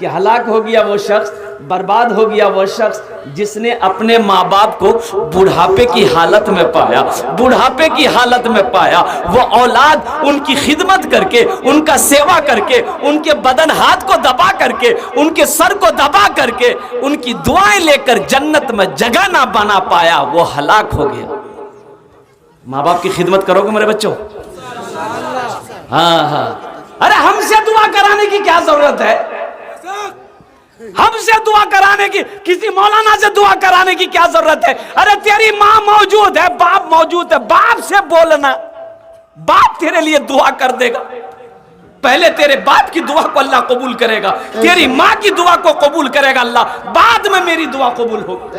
कि हलाक हो गया वो शख्स, बर्बाद हो गया वो शख्स जिसने अपने माँ बाप को बुढ़ापे की हालत में पाया, बुढ़ापे की हालत में पाया। वो औलाद उनकी खिदमत करके, उनका सेवा करके, उनके बदन हाथ को दबा करके, उनके सर को दबा करके, उनकी दुआएं लेकर जन्नत में जगह ना बना पाया, वो हलाक हो गया। माँ बाप की खिदमत करोगे मेरे बच्चों? हाँ हाँ। अरे हमसे दुआ कराने की क्या जरूरत है? हमसे दुआ कराने की, किसी मौलाना से दुआ कराने की क्या जरूरत है? अरे तेरी माँ मौजूद है, बाप मौजूद है, बाप से बोलना, बाप तेरे लिए दुआ कर देगा। पहले तेरे बाप की दुआ को अल्लाह कबूल करेगा, तेरी माँ की दुआ को कबूल करेगा अल्लाह, बाद में मेरी दुआ कबूल होगी।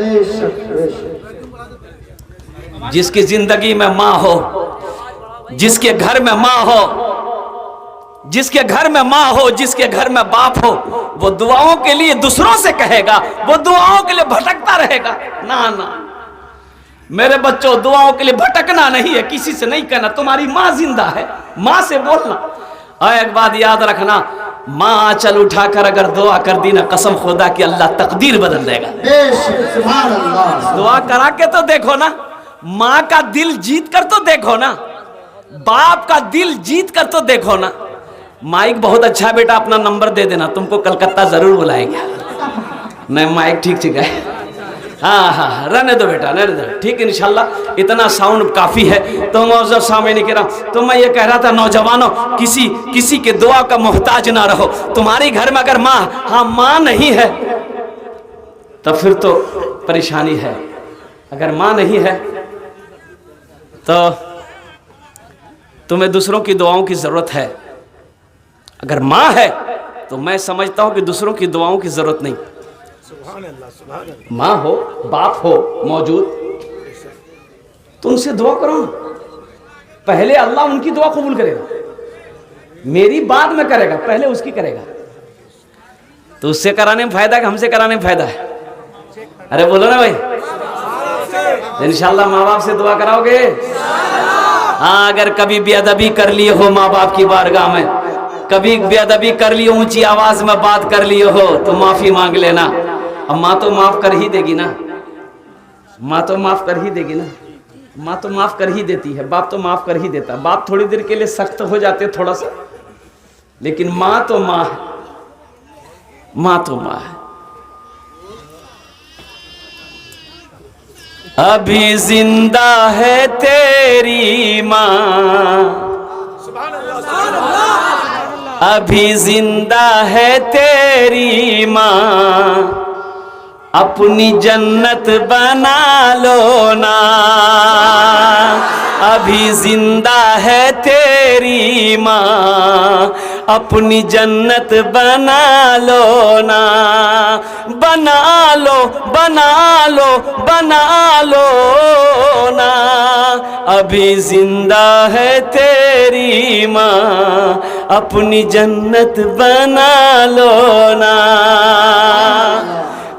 जिसकी जिंदगी में माँ हो, जिसके घर में माँ हो, जिसके घर में माँ हो, जिसके घर में बाप हो, वो दुआओं के लिए दूसरों से कहेगा, वो दुआओं के लिए भटकता रहेगा। ना ना मेरे बच्चों, दुआओं के लिए भटकना नहीं है, किसी से नहीं कहना तुम्हारी माँ जिंदा है, माँ से बोलना। और एक बात याद रखना, माँ आंचल उठाकर अगर दुआ कर दी ना, कसम खुदा की अल्लाह तकदीर बदल देगा। दुआ करा के तो देखो ना, माँ का दिल जीत कर तो देखो ना, बाप का दिल जीत कर तो देखो ना। माइक बहुत अच्छा है बेटा, अपना नंबर दे देना, तुमको कलकत्ता जरूर बुलाएंगे। नहीं माइक ठीक है, हाँ हाँ रहने दो बेटा, रहने दो, ठीक है इंशाल्लाह, इतना साउंड काफी है। तो मौजूद सामने नहीं कह रहा, तो मैं ये कह रहा था नौजवानों, किसी के दुआ का मोहताज ना रहो। तुम्हारे घर में अगर माँ, हाँ माँ नहीं है तो फिर तो परेशानी है। अगर माँ नहीं है तो तुम्हें दूसरों की दुआओं की जरूरत है। अगर माँ है तो मैं समझता हूं कि दूसरों की दुआओं की जरूरत नहीं। माँ हो, बाप हो मौजूद, तो उनसे दुआ करो ना। पहले अल्लाह उनकी दुआ कबूल करेगा, मेरी बाद में करेगा, पहले उसकी करेगा। तो उससे कराने में फायदा है कि हमसे कराने में फायदा है? अरे बोलो ना भाई, इंशाल्लाह माँ बाप से दुआ कराओगे? हाँ, अगर कभी बेअदबी कर लिए हो माँ बाप की बारगाह में, कभी बेअदबी कर लिए, ऊंची आवाज में बात कर लिए हो, तो माफी मांग लेना। अब माँ तो माफ कर ही देगी ना, माँ तो माफ कर ही देगी ना, माँ तो माफ कर ही देती है, बाप तो माफ कर ही देता। बाप थोड़ी देर के लिए सख्त हो जाते थोड़ा सा, लेकिन माँ तो माँ है, माँ तो माँ है। अभी जिंदा है तेरी माँ, अभी जिंदा है तेरी माँ, अपनी जन्नत बना लो ना। अभी जिंदा है तेरी माँ, अपनी जन्नत बना लो ना। बना लो बना लो बना लो ना, अभी जिंदा है तेरी माँ, अपनी जन्नत बना लो ना।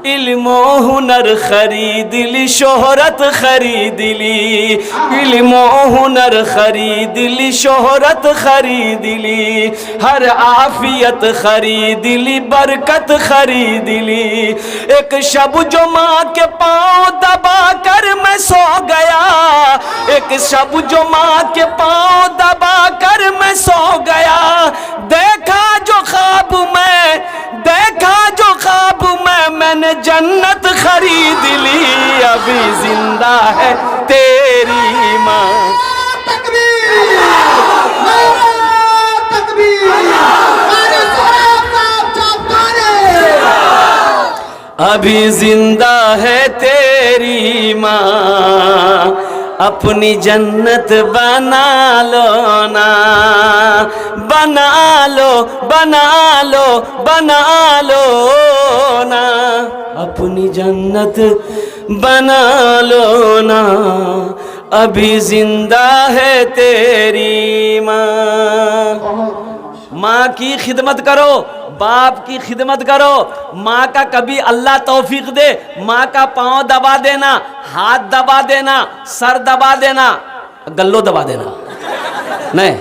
इल्मो हुनर खरीद ली, शोहरत खरीद ली, इल्मो हुनर खरीद ली, शोहरत खरीद ली, हर आफियत खरीद ली, बरकत खरीद ली। एक शब जो माँ के पाँव दबा कर मैं सो गया, एक शब जो माँ के पाँव दबा कर मैं सो गया, देखा जो ख्वाब मैं, देखा जो ख्वाब मैंने जन्नत खरीद ली। अभी जिंदा है तेरी माँ, अभी जिंदा है तेरी माँ, अपनी जन्नत बना लो ना। बना लो बना लो बना लो ना, अपनी जन्नत बना लो ना, अभी जिंदा है तेरी माँ। माँ की खिदमत करो, बाप की खिदमत करो। माँ का कभी अल्लाह तौफीक दे, माँ का पाँव दबा देना, हाथ दबा देना, सर दबा देना, गल्लो दबा देना नहीं।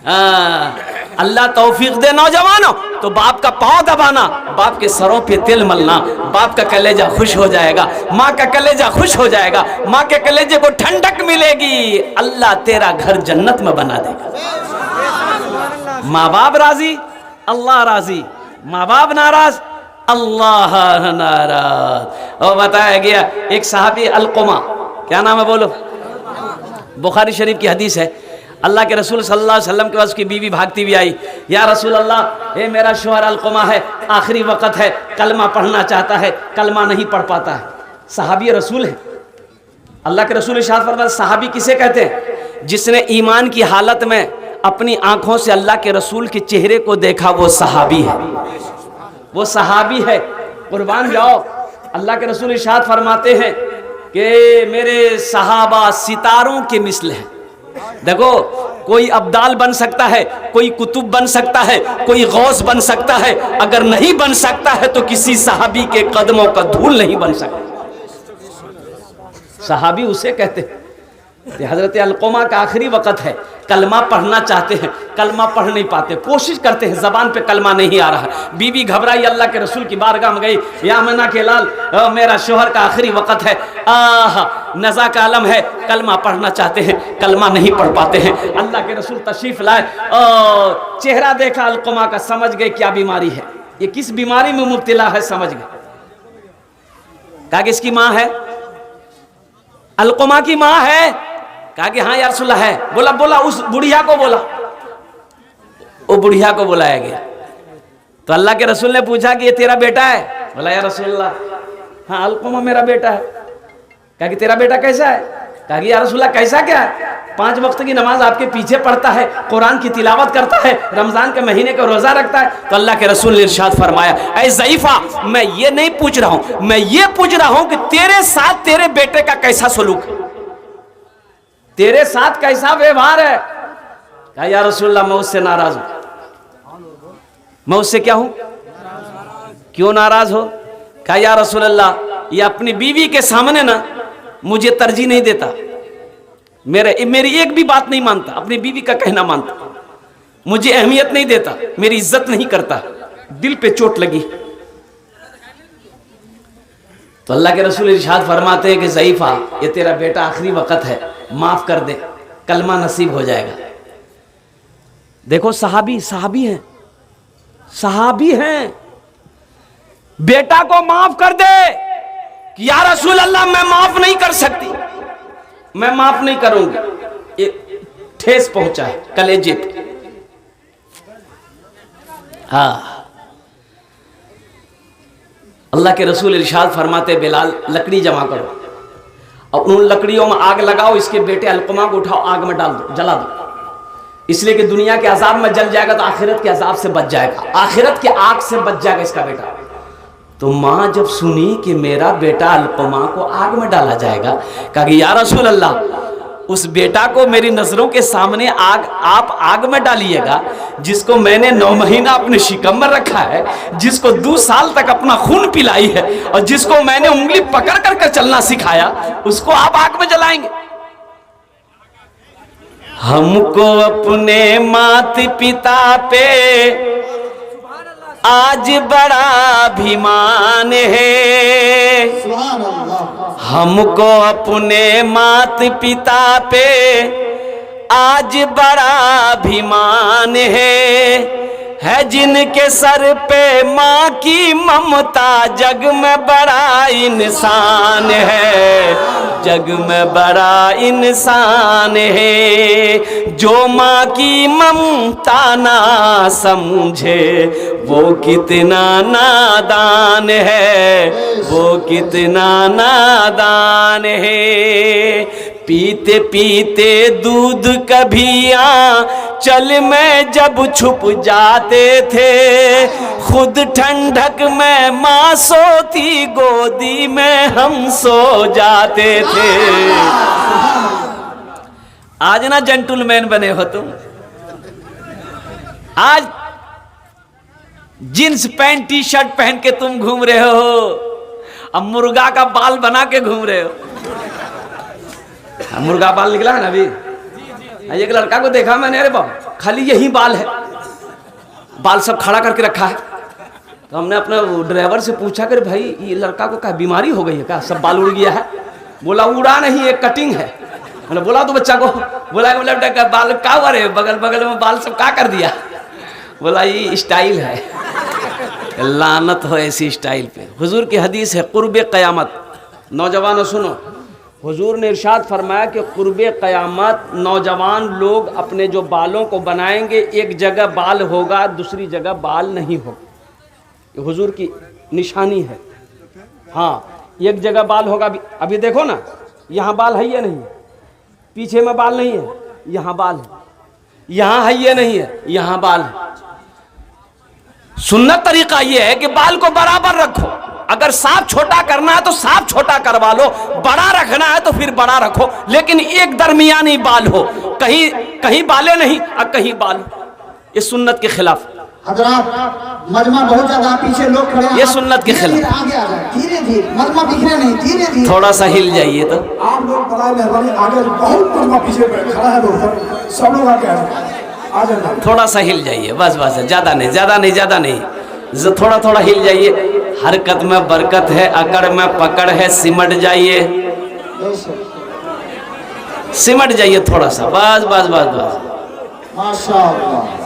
अल्लाह तौफीक दे नौजवानों, तो बाप का पांव दबाना, बाप के सरों पे तिल मलना, बाप का कलेजा खुश हो जाएगा, माँ का कलेजा खुश हो जाएगा, माँ के कलेजे को ठंडक मिलेगी, अल्लाह तेरा घर जन्नत में बना देगा। माँ बाप राजी, अल्लाह राजी, माँ बाप नाराज, अल्लाह नाराज। और बताया गया एक सहाबी अलकुमा, क्या नाम है बोलो, बुखारी शरीफ की हदीस है, अल्लाह के रसूल सल्लल्लाहु अलैहि वसल्लम के पास उसकी बीवी भागती हुई आई, या रसूल अल्लाह, ये मेरा शोहर अलकुमा है, आखिरी वक़्त है, कलमा पढ़ना चाहता है, कलमा नहीं पढ़ पाता है। सहाबी रसूल है, अल्लाह के रसूल इरशाद फरमाते, सहाबी किसे कहते हैं? जिसने ईमान की हालत में अपनी आंखों से अल्लाह के रसूल के चेहरे को देखा, वो सहाबी है, वो सहाबी है। कुर्बान जाओ, अल्लाह के रसूल इरशाद फरमाते हैं कि मेरे सहाबा सितारों के मिसल हैं। देखो, कोई अब्दाल बन सकता है, कोई कुतुब बन सकता है, कोई गौस बन सकता है, अगर नहीं बन सकता है तो किसी सहाबी के कदमों का धूल नहीं बन सकता। सहाबी उसे कहते हैं। हजरत अलकुमा का आखिरी वक़्त है, कलमा पढ़ना चाहते हैं, कलमा पढ़ नहीं पाते, कोशिश करते हैं, ज़बान पे कलमा नहीं आ रहा। बीबी घबराई, अल्लाह के रसूल की बारगाह में गई, या मना के लाल, मेरा शोहर का आखिरी वक़्त है, नज़ा का आलम है, कलमा पढ़ना चाहते हैं, कलमा नहीं पढ़ पाते हैं। अल्लाह के रसूल तशरीफ़ लाए और चेहरा देखा अलकुमा का, समझ गए क्या बीमारी है, ये किस बीमारी में मुब्तला है, समझ गए। कहा कि इसकी माँ है, अलकुमा की माँ है। कहा कि हाँ या रसूलल्लाह है। बोला उस बुढ़िया को बोला, वो बुढ़िया को बुलाया गया। तो अल्लाह के रसूल ने पूछा कि ये तेरा बेटा है? बोला या रसूलल्लाह, हाँ अलकुमा मेरा बेटा है। कहा कि तेरा बेटा कैसा है? कहा कि या रसूलल्लाह कैसा क्या है? 5 वक्त की नमाज आपके पीछे पढ़ता है, कुरान की तिलावत करता है, रमजान के महीने का रोजा रखता है। तो अल्लाह के रसूल ने इरशाद फरमाया, ऐ ज़ईफा, मैं ये नहीं पूछ रहा हूं, मैं ये पूछ रहा हूं कि तेरे साथ तेरे बेटे का कैसा सलूक है, तेरे साथ कैसा व्यवहार है? कहा या रसूलल्लाह, मैं उससे नाराज हूं। मैं उससे क्या हूं? क्यों नाराज हो? कहा या रसूलल्लाह, ये अपनी बीवी के सामने ना मुझे तरजीह नहीं देता, मेरी एक भी बात नहीं मानता, अपनी बीवी का कहना मानता, मुझे अहमियत नहीं देता, मेरी इज्जत नहीं करता, दिल पे चोट लगी। तो अल्लाह के रसूल इरशाद फरमाते हैं कि ज़ईफा, ये तेरा बेटा आखिरी वक़्त है, माफ कर दे, कलमा नसीब हो जाएगा। देखो सहाबी हैं, सहाबी हैं, बेटा को माफ कर दे कि या रसूल अल्लाह, मैं माफ नहीं कर सकती, मैं माफ नहीं करूंगी। ये ठेस पहुंचा है कलेजे पे। हाँ, अल्लाह के रसूल इरशाद फरमाते, बिलाल लकड़ी जमा करो और उन लकड़ियों में आग लगाओ, इसके बेटे अलकुमा को उठाओ, आग में डाल दो, जला दो, इसलिए कि दुनिया के अजाब में जल जाएगा तो आखिरत के अजाब से बच जाएगा, आखिरत के आग से बच जाएगा इसका बेटा। तो माँ जब सुनी कि मेरा बेटा अलकुमा को आग में डाला जाएगा, कहा कि या रसूल अल्लाह, उस बेटा को मेरी नजरों के सामने आप आग में डालिएगा, जिसको मैंने 9 महीना अपने शिकम में रखा है, जिसको 2 साल तक अपना खून पिलाई है, और जिसको मैंने उंगली पकड़ कर चलना सिखाया, उसको आप आग में जलाएंगे? हमको अपने माता पिता पे आज बड़ा अभिमान है, हमको अपने माता पिता पे आज बड़ा अभिमान है जिनके सर पे माँ की ममता, जग में बड़ा इंसान है, जग में बड़ा इंसान है। जो माँ की ममता ना समझे वो कितना नादान है, वो कितना नादान है। पीते पीते दूध कभिया चल में जब छुप जाते थे, खुद ठंडक में माँ सोती, गोदी में हम सो जाते थे। आज ना जेंटलमैन बने हो तुम, आज जींस पैंट टी शर्ट पहन के तुम घूम रहे हो, अब मुर्गा का बाल बना के घूम रहे हो। मुर्गा बाल निकला है ना अभी, एक लड़का को देखा मैंने, अरे बाबा खाली यही बाल है, बाल सब खड़ा करके रखा है। तो हमने अपने ड्राइवर से पूछा कि भाई ये लड़का को क्या बीमारी हो गई है क्या, सब बाल उड़ गया है? बोला उड़ा नहीं, एक कटिंग है। मैंने बोला तो बच्चा को, बोला बाल का हुआ रे, बगल बगल में बाल सब क्या कर दिया? बोला ये स्टाइल है। लानत हो ऐसी स्टाइल पे। हुजूर की हदीस है कुर्बे क़यामत। नौजवानों सुनो, हुजूर ने इरशाद फरमाया कि कुर्बे क़यामत नौजवान लोग अपने जो बालों को बनाएंगे, एक जगह बाल होगा दूसरी जगह बाल नहीं होगा। ये हुजूर की निशानी है। हाँ, एक जगह बाल होगा। अभी देखो ना, यहाँ बाल है ये नहीं, पीछे में बाल नहीं है, यहाँ बाल है, यहाँ है ये नहीं है, यहाँ बाल है। सुन्नत तरीका ये है कि बाल को बराबर रखो। अगर सांप छोटा करना है तो सांप छोटा करवा लो, बड़ा रखना है तो फिर बड़ा रखो, लेकिन एक दरमियानी बाल हो, कहीं कहीं बाले नहीं और कहीं बाल हो। ये सुन्नत के खिलाफ। हजरात मजमा बहुत ज्यादा पीछे लोग खड़े हैं, ये सुन्नत के खिलाफ। आगे आ जाए, धीरे धीरे, मजमा बिखरे नहीं, धीरे धीरे थोड़ा सा हिल जाइए तो आप लोग बताए मेहरबानी। आगे बहुत मजमा पीछे खड़ा है, लोग सब लोग आगे आ जाए। थोड़ा सा हिल जाइए, बस बस, ज्यादा नहीं, ज्यादा नहीं, ज्यादा नहीं, थोड़ा थोड़ा हिल जाइए। हरकत में बरकत है, अकड़ में पकड़ है, सिमट जाइए, सिमट जाइए थोड़ा सा, बस बस बस बस। माशाअल्लाह।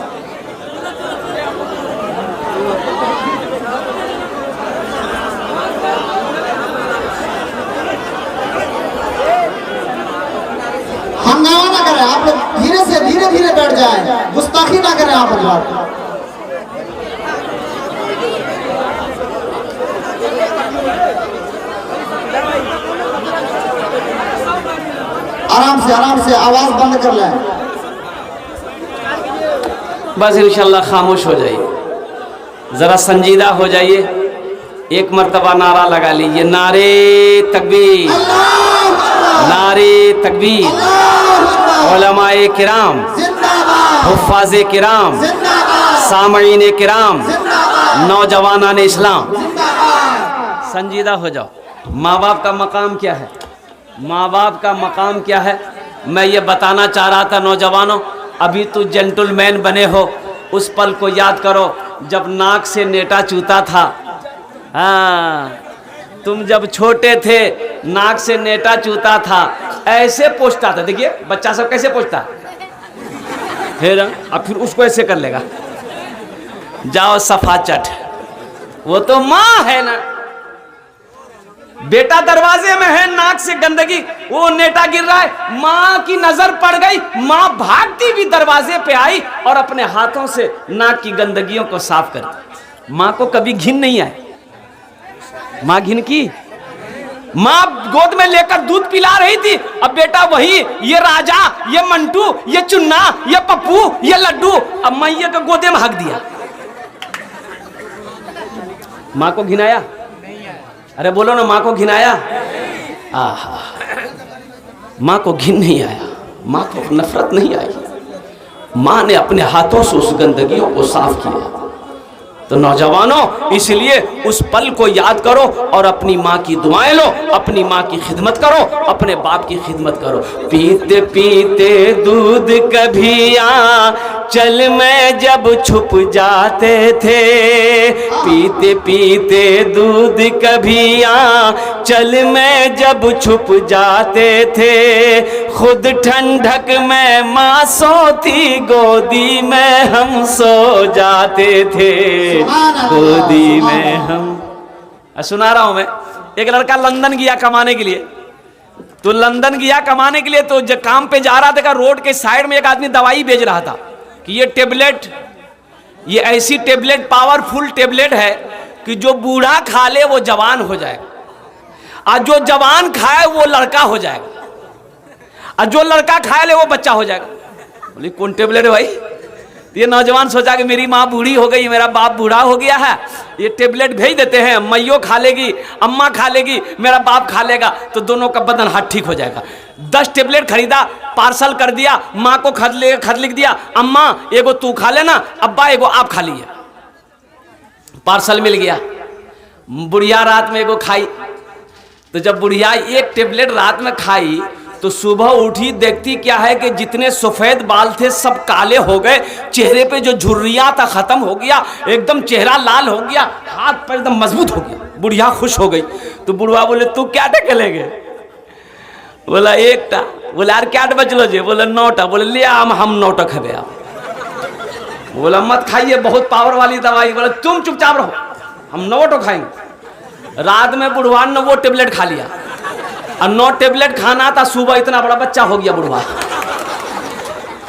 हंगामा ना करें आप लोग, धीरे से धीरे धीरे बैठ जाएं, गुस्ताखी ना करें आप लोग। आराम से आवाज बंद कर लें। बस इंशाल्लाह खामोश हो जाइए, जरा संजीदा हो जाइए। एक मर्तबा नारा लगा लीजिए, नारे तकबीर, नारे तकबीर। उलमाए किराम, हुफ्फाज़े किराम, सामईने किराम, नौजवानाने इस्लाम, संजीदा हो जाओ। माँ बाप का मकाम क्या है? माँ बाप का मकाम क्या है? मैं ये बताना चाह रहा था नौजवानों, अभी तो जेंटलमैन बने हो, उस पल को याद करो जब नाक से नेटा चूता था। हाँ, तुम जब छोटे थे नाक से नेटा चूता था, ऐसे पोंछता था। देखिए बच्चा सब कैसे पोंछता है, अब फिर उसको ऐसे कर लेगा। जाओ सफा चट, वो तो माँ है ना। बेटा दरवाजे में है, नाक से गंदगी, वो नेटा गिर रहा है, माँ की नजर पड़ गई, माँ भागती भी दरवाजे पे आई और अपने हाथों से नाक की गंदगियों को साफ कर। माँ को कभी घिन नहीं आई? माँ घिन की? माँ गोद में लेकर दूध पिला रही थी, अब बेटा वही, ये राजा, ये मंटू, ये चुन्ना, ये पप्पू, ये लड्डू, अब मैया के गोदे में हक दिया। माँ को घिनाया? अरे बोलो ना, माँ को घिनाया? आहा, माँ को घिन नहीं आया, माँ को नफरत नहीं आई। माँ ने अपने हाथों से उस गंदगियों को साफ किया। तो नौजवानों, इसलिए उस पल को याद करो और अपनी माँ की दुआएं लो, अपनी माँ की खिदमत करो, अपने बाप की खिदमत करो। पीते पीते दूध कभी चल में जब छुप जाते थे, पीते पीते दूध कभी चल में जब छुप जाते थे, खुद ठंडक में माँ सोती, गोदी में हम सो जाते थे, गोदी में हम। सुना रहा हूं मैं, एक लड़का लंदन गया कमाने के लिए, तो लंदन गया कमाने के लिए, तो जब काम पे जा रहा था, रोड के साइड में एक आदमी दवाई बेच रहा था कि ये टेबलेट, ये ऐसी टेबलेट, पावरफुल टेबलेट है कि जो बूढ़ा खा ले वो जवान हो जाएगा, और जो जवान खाए वो लड़का हो जाएगा, और जो लड़का खाए ले वो बच्चा हो जाएगा। बोली कौन टेबलेट है भाई? ये नौजवान सोचा कि मेरी माँ बूढ़ी हो गई, मेरा बाप बूढ़ा हो गया है, ये टेबलेट भेज देते हैं, मैयो खा लेगी, अम्मा खा लेगी, मेरा बाप खा लेगा, तो दोनों का बदन हाथ ठीक हो जाएगा। 10 टेबलेट खरीदा, पार्सल कर दिया, माँ को खत लिख दिया, अम्मा एगो तू खा लेना, अब्बा एगो आप खा लीजिए। पार्सल मिल गया। बुढ़िया रात में एगो खाई, तो जब बुढ़िया एक टेबलेट रात में खाई तो सुबह उठी, देखती क्या है कि जितने सफ़ेद बाल थे सब काले हो गए, चेहरे पे जो झुर्रियाँ था ख़त्म हो गया, एकदम चेहरा लाल हो गया, हाथ पैर एकदम मजबूत हो गया। बुढ़िया खुश हो गई। तो बुढ़वा बोले तू क्या टके लेगे? बोला एक टा। बोले यार क्या बचलो जे? बोले 9टा। बोले ले हम 9टा खेबे। आप बोला मत खाइए, बहुत पावर वाली दवाई। बोला तुम चुपचाप रहो, हम 9 खाएंगे। रात में बुढ़वा ने वो टेबलेट खा लिया और 9 टेबलेट खाना था। सुबह इतना बड़ा बच्चा हो गया बुढ़वा।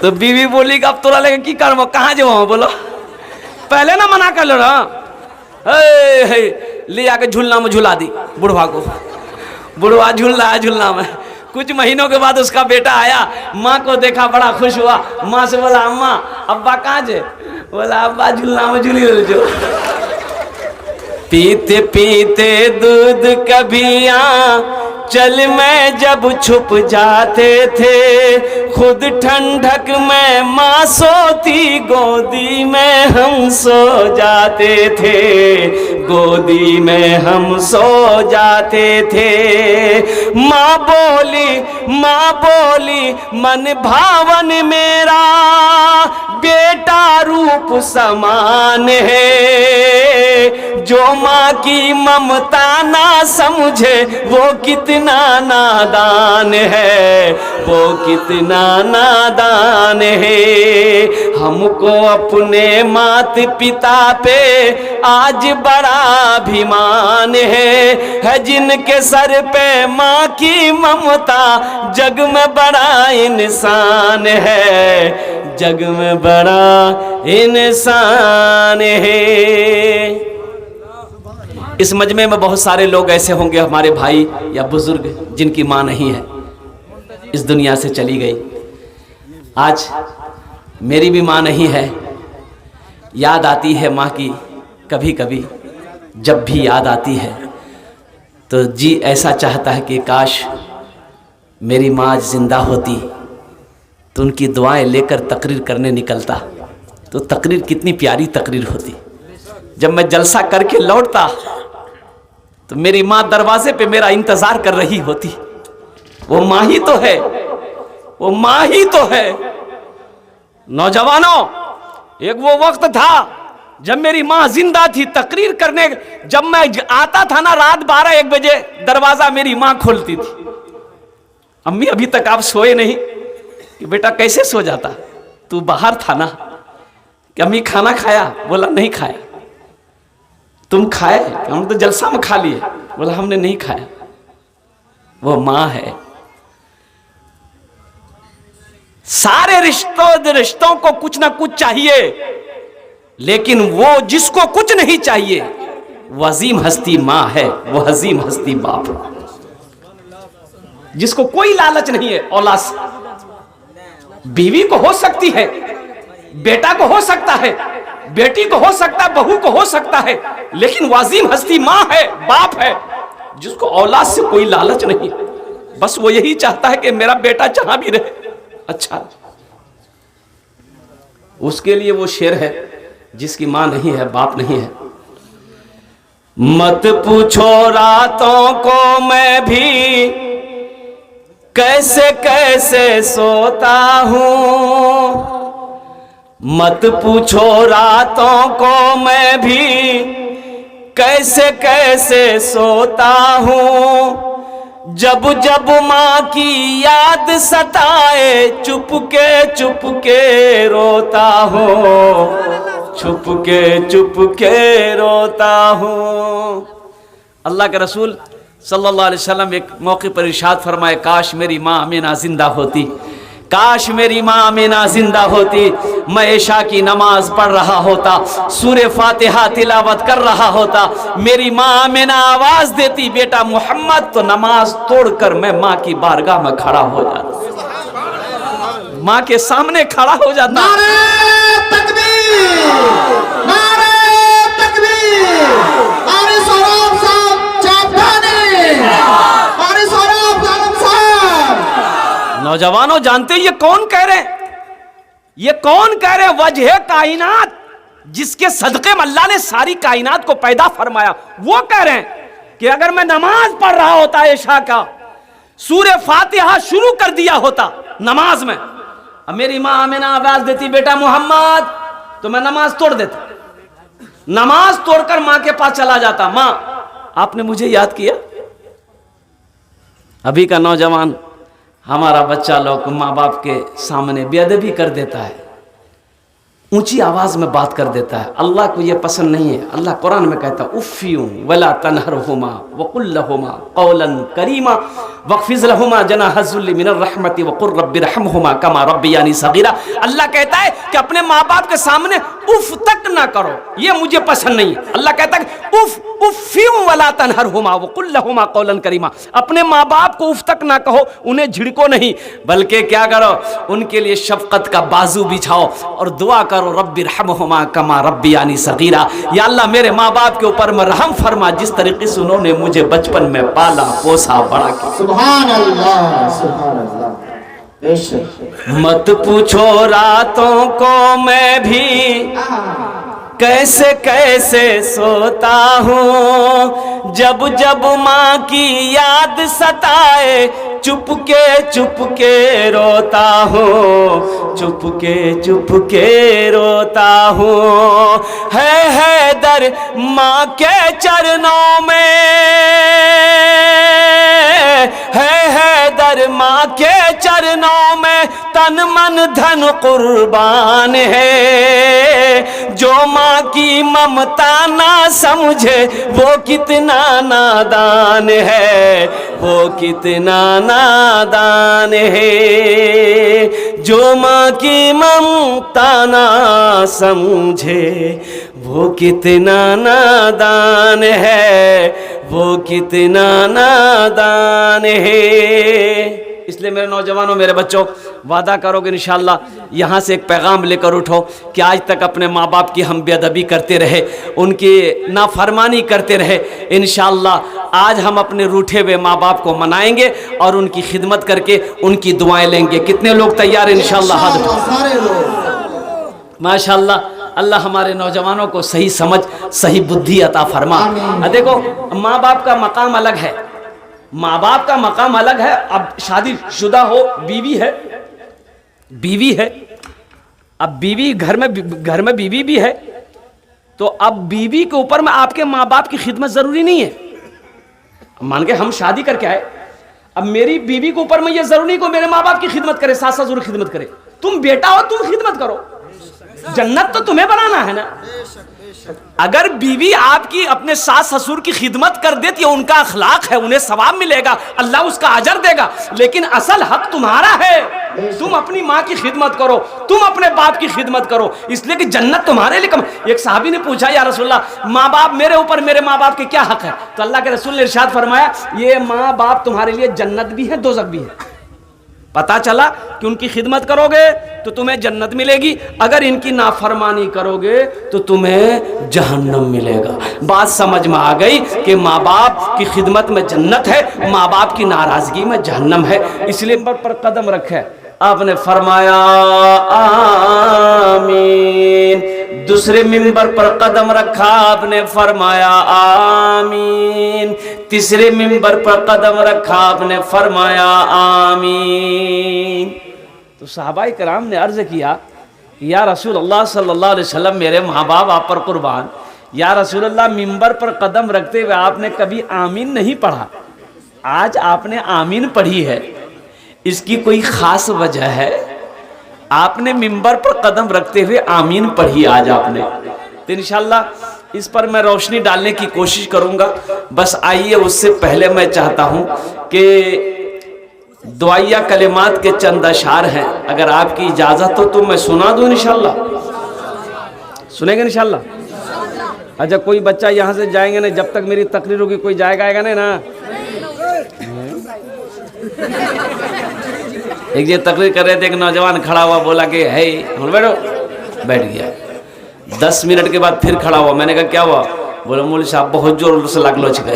तो बीवी बोली कि अब तोरा लेके की करबो, कहाँ जाओ? बोलो पहले ना मना कर लो ना। ले आके झूलना में झुला दी बुढ़वा को। बुढ़वा झूल रहा है झूलना में। कुछ महीनों के बाद उसका बेटा आया, माँ को देखा, बड़ा खुश हुआ। माँ से बोला अम्मा अब्बा कहाँ जे? बोला अब्बा झूलना में झूली जो। पीते पीते दूध कभिया चल में जब छुप जाते थे, खुद ठंडक में माँ सोती, गोदी में हम सो जाते थे, गोदी में हम सो जाते थे। माँ बोली मन भावन मेरा बेटा रूप समान है, जो माँ की ममता ना समझे वो कितना नादान है, वो कितना नादान है। हमको अपने माता पिता पे आज बड़ा अभिमान है जिनके सर पे माँ की ममता जग में बड़ा इंसान है, जग में बड़ा इंसान है। इस मजमे में बहुत सारे लोग ऐसे होंगे हमारे भाई या बुजुर्ग जिनकी माँ नहीं है, इस दुनिया से चली गई। आज मेरी भी माँ नहीं है, याद आती है माँ की कभी कभी। जब भी याद आती है तो जी ऐसा चाहता है कि काश मेरी माँ जिंदा होती तो उनकी दुआएं लेकर तकरीर करने निकलता तो तकरीर कितनी प्यारी तकरीर होती। जब मैं जलसा करके लौटता तो मेरी माँ दरवाजे पे मेरा इंतजार कर रही होती। वो माँ ही तो है, वो माँ ही तो है। नौजवानों, एक वो वक्त था जब मेरी माँ जिंदा थी, तकरीर करने जब मैं आता था ना रात 12-1 बजे, दरवाजा मेरी माँ खोलती थी। अम्मी अभी तक आप सोए नहीं? कि बेटा कैसे सो जाता, तू बाहर था ना? कि अम्मी खाना खाया? बोला नहीं खाया। तुम खाए? हम तो जलसा में खा लिए। बोला हमने नहीं खाया। वो माँ है। सारे रिश्तों को कुछ ना कुछ चाहिए, लेकिन वो जिसको कुछ नहीं चाहिए वो अजीम हस्ती माँ है, वो अजीम हस्ती बाप है, जिसको कोई लालच नहीं है औलाद से। बीवी को हो सकती है, बेटा को हो सकता है, बेटी को हो सकता है, बहू को हो सकता है, लेकिन वाजिम हस्ती माँ है, बाप है, जिसको औलाद से कोई लालच नहीं। बस वो यही चाहता है कि मेरा बेटा जहां भी रहे अच्छा। उसके लिए वो शेर है जिसकी माँ नहीं है, बाप नहीं है। मत पूछो रातों को मैं भी कैसे कैसे सोता हूँ, मत पूछो रातों को मैं भी कैसे कैसे सोता हूँ, जब जब माँ की याद सताए चुप के रोता हूँ, चुप के रोता हूँ। अल्लाह के रसूल सल्लल्लाहु अलैहि वसल्लम एक मौके पर इरशाद फरमाए, काश मेरी माँ आमिना जिंदा होती, काश मेरी माँ आमिना जिंदा होती, मैं इशा की नमाज पढ़ रहा होता, सूरे फातिहा तिलावत कर रहा होता, मेरी माँ आमिना आवाज देती बेटा मोहम्मद, तो नमाज तोड़कर मैं माँ की बारगाह में खड़ा हो जाता, माँ के सामने खड़ा हो जाता। नारे तकबीर, नारे तकबीर, अरे सौरभ साहब चापधानी, अरे सौरभ साहब। नौजवानों जानते ये कौन कह रहे हैं? ये कौन कह रहे हैं? वजह कायनात, जिसके सदक़े में अल्लाह ने सारी कायनात को पैदा फरमाया, वो कह रहे हैं कि अगर मैं नमाज पढ़ रहा होता इशा का सूरे फातिहा शुरू कर दिया होता नमाज में, अब मेरी माँ आमिना आवाज देती बेटा मोहम्मद, तो मैं नमाज तोड़ देता, नमाज तोड़कर माँ के पास चला जाता, माँ आपने मुझे याद किया। अभी का नौजवान हमारा बच्चा लोग माँ बाप के सामने बेअदबी कर देता है, ऊंची आवाज में बात कर देता है। अल्लाह को यह पसंद नहीं है। अल्लाह कुरान में कहता है उफ़्फ़ियूं वला तनहरहुमा वक़ुल लहुमा क़ौलन करीमा वक़्फ़िज़ लहुमा जनाहज़ुल्लि मिनर रहमति वक़ुल रब्बिरहमहुमा कमा रब्बियानी सग़ीरा। अल्लाह कहता है कि अपने माँ बाप के सामने उफ तक ना करो, ये मुझे पसंद नहीं है। अल्लाह कहता है उफ़्फ़ियूं वला तनहरहुमा वक़ुल लहुमा क़ौलन करीमा, अपने माँ बाप को उफ तक ना कहो, उन्हें झिड़को नहीं, बल्कि क्या करो, उनके लिए शफ़क़त का बाजू बिछाओ और दुआ करो रब्बिरहमहुमा कमा रब्बियानी सगीरा। या अल्लाह मेरे माँ बाप के ऊपर में रहम फरमा, जिस तरीके से उन्होंने मुझे बचपन में पाला पोसा बड़ा किया। सुभान अल्लाह, सुभान अल्लाह। मत पूछो रातों को मैं भी कैसे कैसे सोता हूँ, जब जब माँ की याद सताए चुपके रोता हूँ, चुपके रोता हूँ। है दर माँ के चरणों में, है दर माँ के चरणों में, तन मन धन कुर्बान है। जो माँ की ममता ना समझे वो कितना नादान है, वो कितना नादान है। जो माँ की ममता ना समझे वो कितना नादान है, वो कितना नादान है। इसलिए मेरे नौजवानों, मेरे बच्चों, वादा करोगे इंशाअल्लाह यहाँ से एक पैगाम लेकर उठो कि आज तक अपने माँ बाप की हम बेअदबी करते रहे, उनकी नाफरमानी करते रहे। इंशाअल्लाह आज हम अपने रूठे हुए माँ बाप को मनाएंगे और उनकी खिदमत करके उनकी दुआएं लेंगे। कितने लोग तैयार हैं इंशाअल्लाह? हाथ उठाओ। सारे लोग माशाअल्लाह, अल्लाह हमारे नौजवानों को सही समझ, सही बुद्धि अता फरमा। देखो, माँ बाप का मकाम अलग है, माँ बाप का मकाम अलग है। अब शादीशुदा हो, बीवी है, अब बीवी घर में बीवी भी है, तो अब बीवी के ऊपर में आपके माँ बाप की खिदमत जरूरी नहीं है। मान के हम शादी करके आए, अब मेरी बीवी के ऊपर में ये जरूरी नहीं को मेरे माँ बाप की खिदमत करे, सास ससुर की खिदमत करे। तुम बेटा हो, तुम खिदमत करो, जन्नत तो तुम्हें बनाना है ना। अगर बीवी आपकी अपने सास ससुर की खिदमत कर देती है, उनका अखलाक है, उन्हें सवाब मिलेगा, अल्लाह उसका अजर देगा, लेकिन असल हक तुम्हारा है। तुम अपनी माँ की खिदमत करो, तुम अपने बाप की खिदमत करो, इसलिए कि जन्नत तुम्हारे लिए कम। एक साहबी ने पूछा, या रसूलल्लाह, माँ बाप मेरे ऊपर, मेरे माँ बाप के क्या हक है? तो अल्लाह के रसूल ने इरशाद फरमाया, ये माँ बाप तुम्हारे लिए जन्नत भी है, दोज़ख भी है। पता चला कि उनकी खिदमत करोगे तो तुम्हें जन्नत मिलेगी, अगर इनकी नाफरमानी करोगे तो तुम्हें जहन्नम मिलेगा। बात समझ में आ गई कि माँ बाप की खिदमत में जन्नत है, माँ बाप की नाराजगी में जहन्नम है। इसलिए पर कदम रखे, आपने फरमाया आमीन। दूसरे मिंबर पर कदम रखा, आपने फरमाया आमीन। तीसरे मिंबर पर कदम रखा, आपने फरमाया आमीन। तो सहाबाए कराम ने अर्ज किया कि या रसूलल्लाह सल्लल्लाहु अलैहि वसल्लम, मेरे माँ बाप आप पर कुर्बान, या रसूलल्लाह मिंबर पर कदम रखते हुए आपने कभी आमीन नहीं पढ़ा, आज आपने आमीन पढ़ी है, इसकी कोई खास वजह है? आपने मिंबर पर कदम रखते हुए आमीन पढ़ी आज आपने, तो इंशाअल्लाह इस पर मैं रोशनी डालने की कोशिश करूंगा। बस आइए, उससे पहले मैं चाहता हूं कि दुआया कलिमात के चंद अशार हैं, अगर आपकी इजाजत हो तो मैं सुना दूं इंशाअल्लाह। सुनेंगे इंशाअल्लाह? अच्छा, कोई बच्चा यहाँ से जाएंगे ना, जब तक मेरी तकरीर होगी कोई जाएगा आएगा नहीं ना? एक ये तकरीर कर रहे थे, एक नौजवान खड़ा हुआ, बोला कि है बैठो, बैठ गया। 10 मिनट के बाद फिर खड़ा हुआ, मैंने कहा क्या हुआ? बोला मौलवी साहब बहुत जोर से लग लोच गए।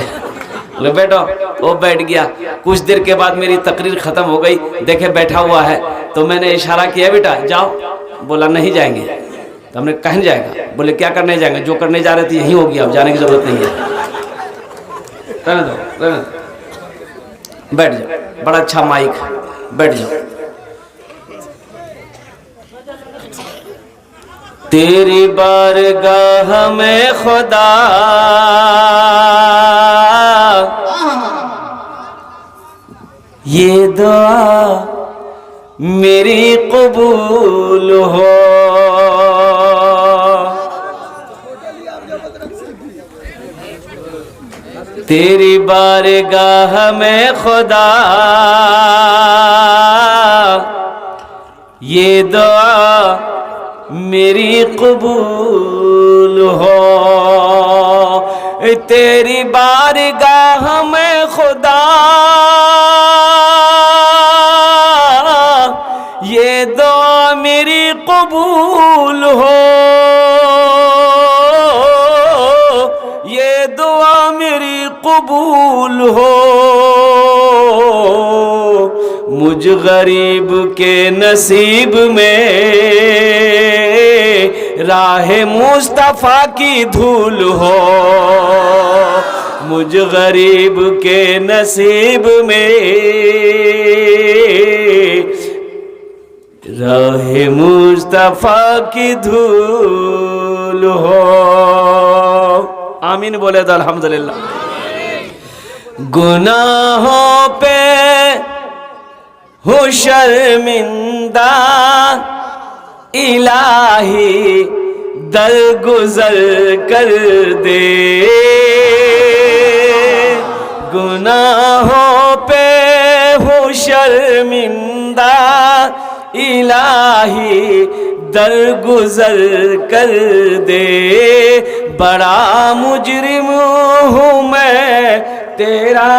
बोले बैठो, वो बैठ गया। कुछ देर के बाद मेरी तकरीर खत्म हो गई, देखे बैठा हुआ है, तो मैंने इशारा किया बेटा जाओ। बोला नहीं जाएंगे। तो हमने कहीं जाएगा? बोले क्या करने जाएंगे? जो करने जा रहे थे यहीं हो गया, अब जाने की जरूरत नहीं है, रहने दो, बैठ जाओ। बड़ा अच्छा माइक है, बैठ जाओ। तेरी बारगाह में खुदा ये दुआ मेरी कबूल हो। तेरी बारगाह में खुदा ये दुआ मेरी कबूल हो। तेरी बारगाह में खुदा ये दुआ मेरी कबूल हो। ये दुआ मेरी कबूल हो। मुझ गरीब के नसीब में राहे मुस्तफा की धूल हो। मुझ गरीब के नसीब में राहे मुस्तफा की धूल हो। आमीन बोले तो अल्हम्दुलिल्लाह। गुनाहों पे हो शर्मिंदा इलाही दरगुजर कर दे। गुनाहों पे हो शर्मिंदा इलाही दरगुजर कर दे। बड़ा मुजरिम हूँ मैं तेरा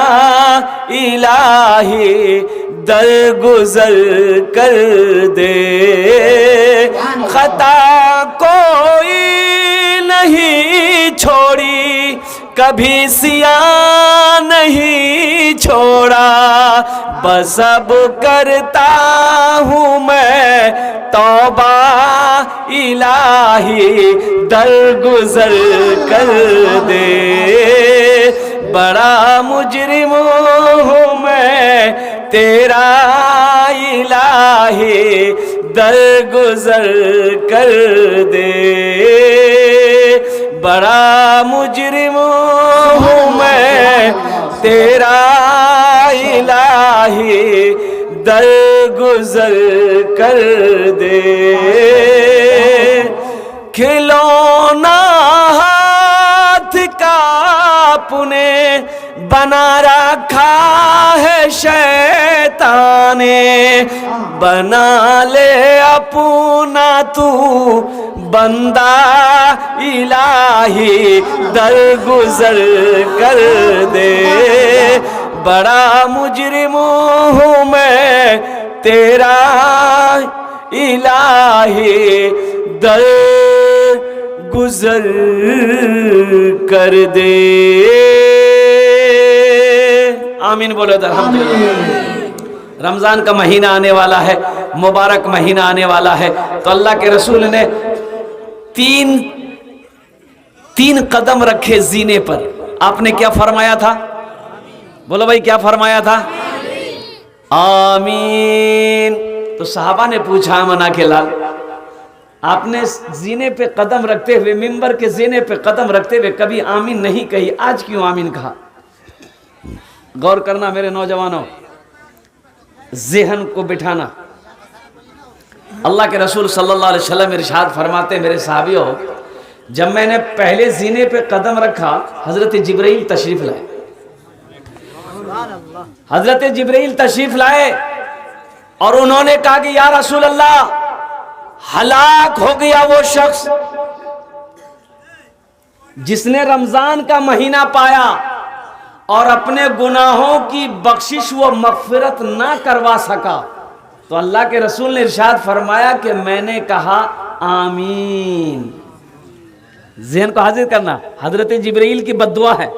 इलाही दरगुजर कर दे। खता कोई नहीं छोड़ी कभी सिया नहीं छोड़ा। बस अब करता हूँ मैं तौबा इलाही दरगुजर कर दे। बड़ा मुजरिम हूँ मैं तेरा इलाही दरगुजर कर दे। बड़ा मुजरिम हूँ मैं तेरा इलाही दरगुजर कर दे। खिलौना हाथ का अपने बना रखा है शैतान ने। बना ले अपना तू बंदा इलाही दरगुजर कर दे। बड़ा मुजरिम हूँ मैं तेरा इलाही दरगुजर कर दे। आमीन बोलो तो अल्हम्दुलिल्लाह। रमजान का महीना आने वाला है, मुबारक महीना आने वाला है, तो अल्लाह के रसूल ने तीन कदम रखे जीने पर। आपने क्या फरमाया था? बोलो भाई, क्या फरमाया था? आमीन। तो सहाबा ने पूछा मना के लाल, आपने जीने पे कदम रखते हुए, मिंबर के जीने पे कदम रखते हुए कभी आमीन नहीं कही, आज क्यों आमीन कहा? गौर करना मेरे नौजवानों, ज़हन को बिठाना। अल्लाह के रसूल सल्लल्लाहु अलैहि वसल्लम इरशाद फरमाते, मेरे साहबियों, जब मैंने पहले जीने पे कदम रखा, हजरत जिब्रील तशरीफ लाए। हजरत जिब्रील तशरीफ लाए और उन्होंने कहा कि या रसूल अल्लाह, हलाक हो गया वो शख्स जिसने रमजान का महीना पाया और अपने गुनाहों की बख्शिश व मगफिरत ना करवा सका। तो अल्लाह के रसूल ने इरशाद फरमाया कि मैंने कहा आमीन। ज़हन को हाजिर करना, हजरत जिब्रील की बद्दुआ है।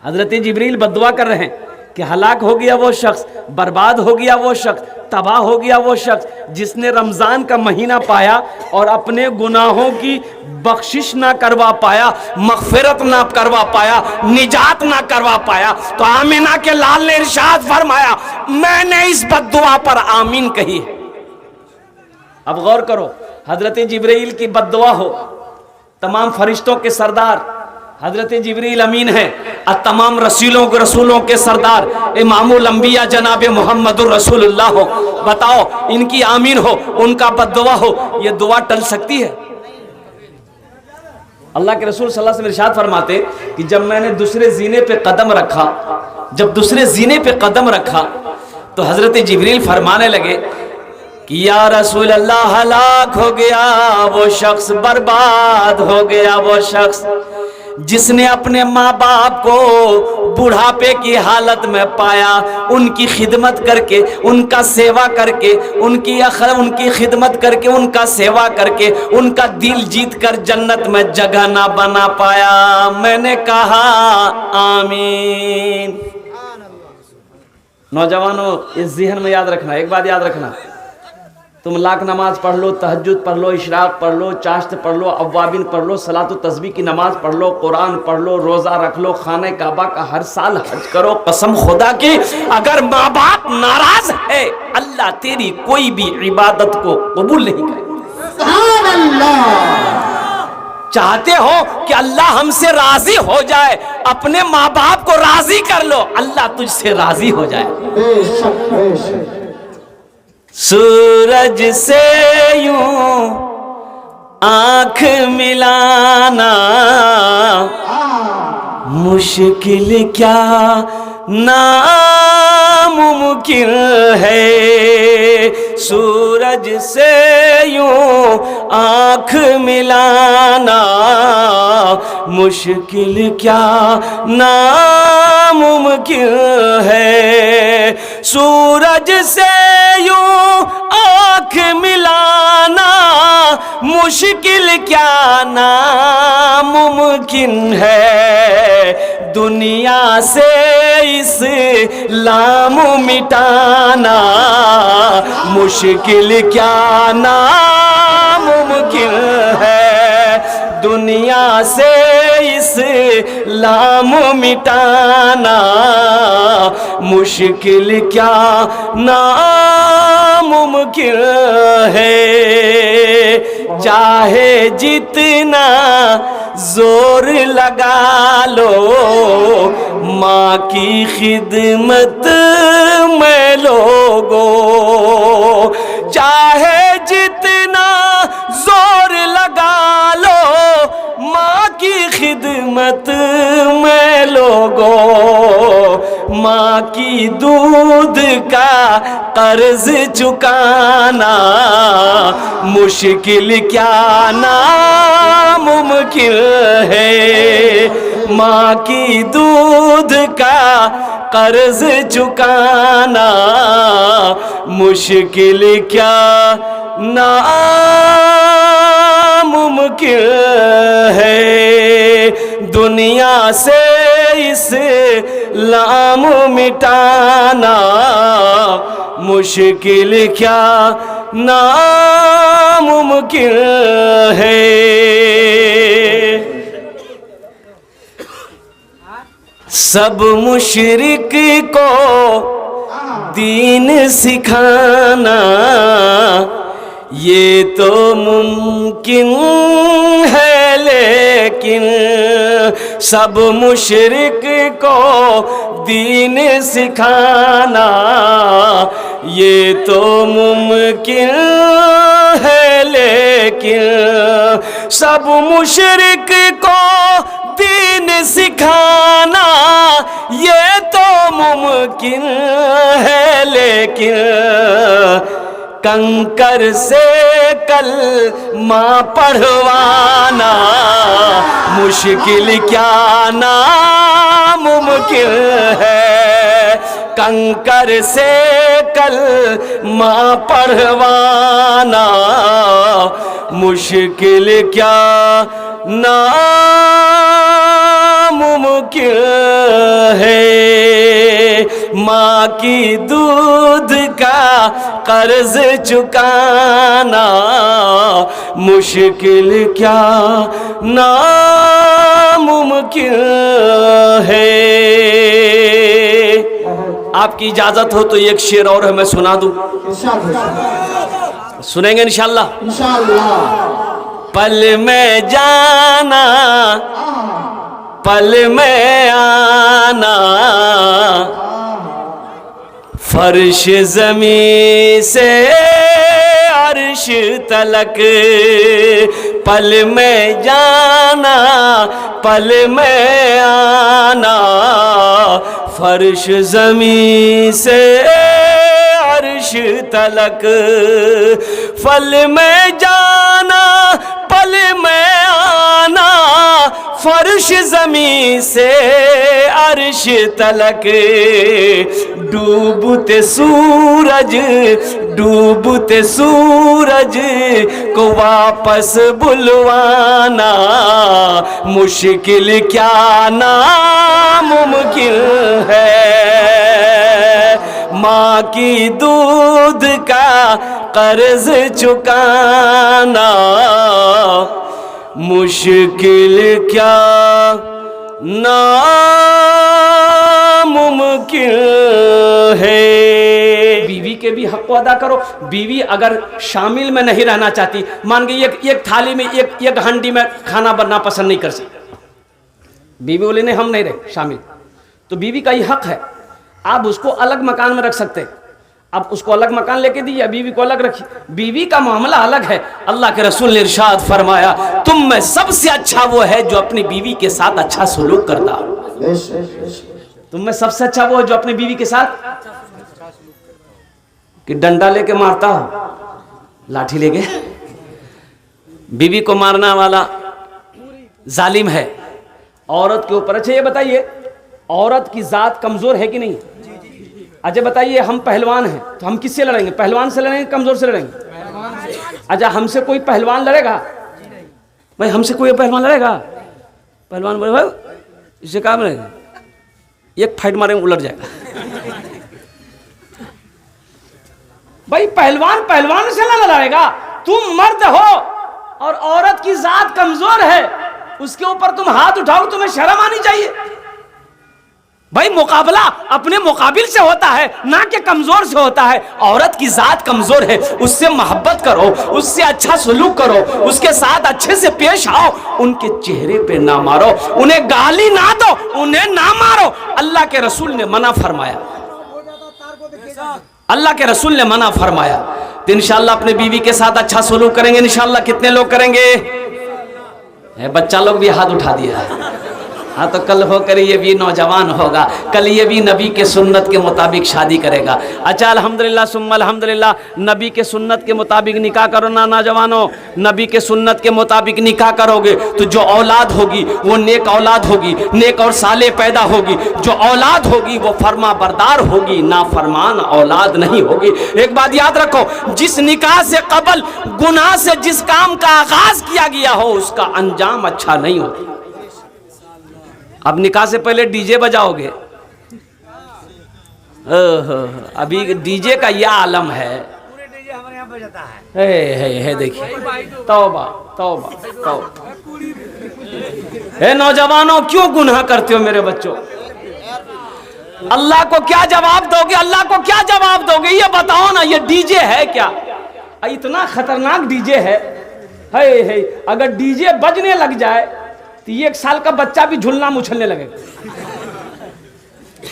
हजरत जिब्रील बद्दुआ कर रहे हैं कि हलाक हो गया वो शख्स, बर्बाद हो गया वो शख्स, तबाह हो गया वो शख्स जिसने रमज़ान का महीना पाया और अपने गुनाहों की बख्शिश ना करवा पाया, मग़फ़िरत ना करवा पाया, निजात ना करवा पाया। तो आमिना के लाल ने इरशाद फरमाया, मैंने इस बद्दुआ पर आमीन कही है। अब गौर करो, हजरत जिब्रील की बद्दुआ हो, तमाम फरिश्तों के सरदार हजरत जिब्रील अमीन है, और तमाम रसूलों के सरदार इमामुल अंबिया जनाब मोहम्मदुर रसूलुल्लाह हो। बताओ, इनकी आमीन हो, उनका बद्दुआ हो, ये दुआ टल सकती है? अल्लाह के रसूल सल्लल्लाहु अलैहि वसल्लम इरशाद फरमाते कि जब मैंने दूसरे जीने पे कदम रखा, जब दूसरे जीने पे कदम रखा तो हजरत जिब्रील फरमाने लगे कि या रसूल अल्लाह, हलाक हो गया वो शख्स, बर्बाद हो गया वो शख्स जिसने अपने माँ बाप को बुढ़ापे की हालत में पाया, उनकी खिदमत करके, उनका सेवा करके, उनकी खिदमत करके, उनका सेवा करके, उनका दिल जीत कर जन्नत में जगह ना बना पाया। मैंने कहा आमीन। नौजवानों, इस ज़हन में याद रखना, एक बात याद रखना, तुम लाख नमाज पढ़ लो, तहज्जुद पढ़ लो, इशराक पढ़ लो, चाश्त पढ़ लो, अव्वाबिन पढ़ लो, सलातो तस्बीह की नमाज पढ़ लो, कुरान पढ़ लो, रोज़ा रख लो, खाने काबा का हर साल हज करो, कसम खुदा की अगर माँ बाप नाराज है, अल्लाह तेरी कोई भी इबादत को कबूल नहीं करेगा। सुभान अल्लाह। चाहते हो कि अल्लाह हमसे राजी हो जाए, अपने माँ बाप को राजी कर लो, अल्लाह तुझसे राजी हो जाए। बेशक बेशक। सूरज से यूं आंख मिलाना मुश्किल क्या नामुमकिन है। सूरज से यूं आंख मिलाना मुश्किल क्या नामुमकिन है। सूरज से यूं आंख मिलाना मुश्किल क्या नामुमकिन है। दुनिया से इस्लाम मिटाना मुश्किल क्या नामुमकिन है। दुनिया से इस्लाम मिटाना मुश्किल क्या नामुमकिन है। चाहे जितना जोर लगा लो माँ की खिदमत में लोगों, चाहे जितना जोर लगा लो माँ की खिदमत में लोगों, माँ की दूध का कर्ज चुकाना मुश्किल क्या नामुमकिन है। माँ की दूध का कर्ज चुकाना मुश्किल क्या नामुमकिन है। दुनिया से इस्लाम मिटाना मुश्किल क्या नामुमकिन है। सब मुशरिक को दीन सिखाना ये तो मुमकिन है, लेकिन सब मुशरिक को दीन सिखाना ये तो मुमकिन है, लेकिन सब मुशरिक को दीन सिखाना ये तो मुमकिन है, लेकिन कंकर से कलमा पढ़वाना मुश्किल क्या नामुमकिन है। कंकर से कलमा पढ़वाना मुश्किल क्या नामुमकिन है। की दूध का कर्ज चुकाना मुश्किल क्या नामुमकिन है। आपकी इजाजत हो तो एक शेर और है, मैं सुना दूं? सुनेंगे इंशाल्लाह? इंशाल्लाह। पल में जाना पल में आना, फर्श ज़मीं से अर्श तलक, पल में जाना पल में आना, फर्श ज़मीं से अर्श तलक, फल में जाना पल में आना, फर्श ज़मीं से अर्श तलक, डूबते सूरज को वापस बुलवाना मुश्किल क्या नामुमकिन है। माँ की दूध का कर्ज चुकाना मुश्किल क्या नामुमकिन है। बीवी के भी हक को अदा करो। बीवी अगर शामिल में नहीं रहना चाहती, मान के एक थाली में एक हांडी में खाना बनना पसंद नहीं कर सकती, बीवी बोले नहीं हम नहीं रहे शामिल, तो बीवी का ही हक है, आप उसको अलग मकान में रख सकते हैं। अब उसको अलग मकान लेके दीजिए, बीवी को अलग रखिए। बीवी का मामला अलग है। अल्लाह के रसूल ने इरशाद फरमाया, तुम में सबसे अच्छा वो है जो अपनी बीवी के साथ अच्छा सलूक करता हो। तुम में सबसे अच्छा वो है जो अपनी बीवी के साथ कि डंडा लेके मारता हो, लाठी लेके। बीवी को मारना वाला जालिम है औरत के ऊपर। अच्छा ये बताइए, औरत की जात कमजोर है कि नहीं? अच्छा बताइए, हम पहलवान हैं तो हम किससे लड़ेंगे? पहलवान से लड़ेंगे, कमजोर से लड़ेंगे? अच्छा हमसे कोई पहलवान लड़ेगा? भाई हमसे कोई पहलवान लड़ेगा? पहलवान बोले भाई इससे काम रहेगा, एक फाइट मारेंगे उलट जाएगा। भाई पहलवान से ना लड़ाएगा। तुम मर्द हो और औरत की जात कमजोर है, उसके ऊपर तुम हाथ उठाओ, तुम्हें शर्म आनी चाहिए। भाई मुकाबला अपने मुकाबिल से होता है, ना कि कमजोर से होता है। औरत की जात कमजोर है, उससे मोहब्बत करो, उससे अच्छा सलूक करो, उसके साथ अच्छे से पेश आओ, उनके चेहरे पे ना मारो, उन्हें गाली ना दो, उन्हें ना मारो। अल्लाह के रसूल ने मना फरमाया, अल्लाह के रसूल ने मना फरमाया। तो इंशाअल्लाह अपने बीवी के साथ अच्छा सलूक करेंगे इंशाअल्लाह। कितने लोग करेंगे? बच्चा लोग भी हाथ उठा दिया। हाँ तो कल होकर ये भी नौजवान होगा, कल ये भी नबी के सुन्नत के मुताबिक शादी करेगा। अच्छा अल्हम्दुलिल्लाह सुम्मा अल्हम्दुलिल्लाह, नबी के सुन्नत के मुताबिक निकाह करो ना नौजवानों। नबी के सुन्नत के मुताबिक निकाह करोगे तो जो औलाद होगी वो नेक औलाद होगी, नेक और साले पैदा होगी। जो औलाद होगी वो फरमा बरदार होगी, ना फरमान औलाद नहीं होगी। एक बात याद रखो, जिस निकाह से कबल गुनाह से जिस काम का आगाज किया गया हो उसका अंजाम अच्छा नहीं होता। अब निकाह से पहले डीजे बजाओगे, अभी डीजे का यह आलम है। पूरे डीजे हमारे यहाँ बजाता है देखिए, तौबा तौबा तौबा। नौजवानों क्यों गुनाह करते हो मेरे बच्चों? अल्लाह को क्या जवाब दोगे? अल्लाह को क्या जवाब दोगे? ये बताओ ना, ये डीजे है क्या? इतना खतरनाक डीजे है। अगर डीजे बजने लग जाए तो 1 साल का बच्चा भी झूलना मुछलने लगेगा।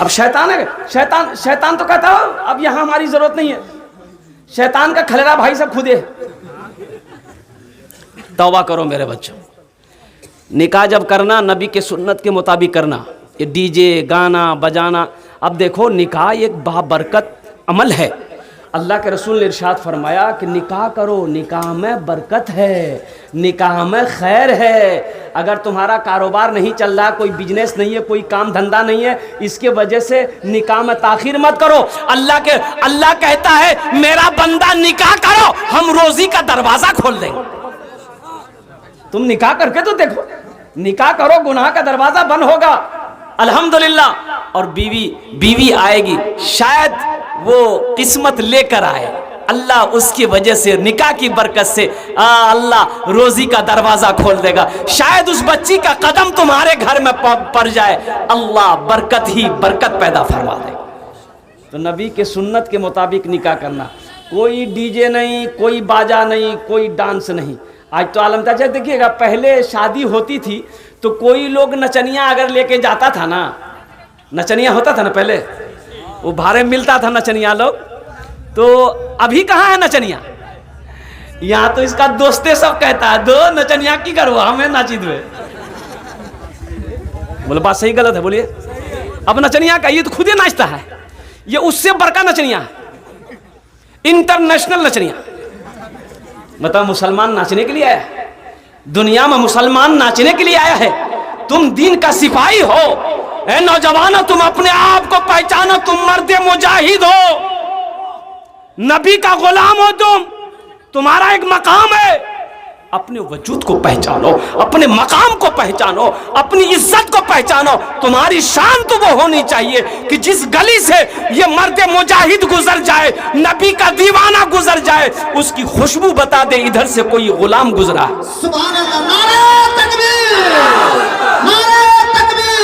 अब शैतान है, शैतान तो कहता हो अब यहां हमारी जरूरत नहीं है। शैतान का खलेरा भाई सब खुदे है। तौबा करो मेरे बच्चों, निकाह जब करना नबी के सुन्नत के मुताबिक करना। ये डीजे गाना बजाना, अब देखो निकाह एक बाबरकत अमल है। अल्लाह के रसूल ने इरशाद फरमाया कि निकाह करो, निकाह में बरकत है, निकाह में खैर है। अगर तुम्हारा कारोबार नहीं चल रहा, कोई बिजनेस नहीं है, कोई काम धंधा नहीं है, इसके वजह से निकाह में ताखीर मत करो। अल्लाह कहता है मेरा बंदा निकाह करो, हम रोजी का दरवाजा खोल देंगे। तुम निकाह करके तो देखो, निकाह करो, गुनाह का दरवाजा बंद होगा। अल्हम्दुलिल्लाह। और बीवी आएगी, शायद वो किस्मत लेकर आए, अल्लाह उसकी वजह से, निकाह की बरकत से अल्लाह रोजी का दरवाजा खोल देगा। शायद उस बच्ची का कदम तुम्हारे घर में पड़ जाए, अल्लाह बरकत ही बरकत पैदा फरमा देगा। तो नबी के सुन्नत के मुताबिक निकाह करना, कोई डीजे नहीं, कोई बाजा नहीं, कोई डांस नहीं। आज तो आलम चाचा देखिएगा, पहले शादी होती थी तो कोई लोग नचनिया अगर लेके जाता था ना, नचनिया होता था ना पहले, वो भाड़े मिलता था नचनिया लोग। तो अभी कहाँ है नचनिया? यहाँ तो इसका दोस्ते सब कहता है, दो नचनिया की करो, हमें नाची दो। बोले बात सही गलत है? बोलिए। अब नचनिया का ये तो खुद ही नाचता है, ये उससे बड़का नचनिया है, इंटरनेशनल नचनिया। बताओ, मुसलमान नाचने के लिए आया है? दुनिया में मुसलमान नाचने के लिए आया है? तुम दीन का सिपाही हो। ए नौजवानों, तुम अपने आप को पहचानो, तुम मर्द मुजाहिद हो, नबी का गुलाम हो तुम, तुम्हारा एक मकाम है। अपने वजूद को पहचानो, अपने मकाम को पहचानो, अपनी इज्जत को पहचानो। तुम्हारी शान तो वो होनी चाहिए कि जिस गली से ये मर्द मुजाहिद गुजर जाए, नबी का दीवाना गुजर जाए, उसकी खुशबू बता दे इधर से कोई गुलाम गुजरा है। सुभान अल्लाह, नारे तकबीर, नारे तकबीर,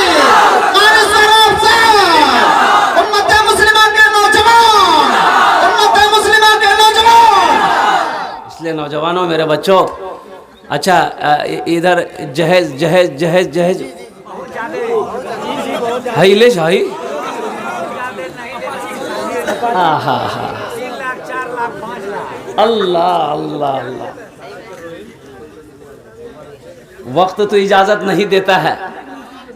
नारे सलाम से उम्मत मुस्लिमा के नौजवान, उम्मत मुस्लिमा के नौजवान। इसलिए नौजवानों, मेरे बच्चों, अच्छा इधर जहेज जहेज जहेज जहेज हाई ले शाही, हाँ हाँ हाँ, 3 लाख 4 लाख 5 लाख। अल्लाह अल्लाह अल्लाह। वक्त तो इजाजत नहीं देता है।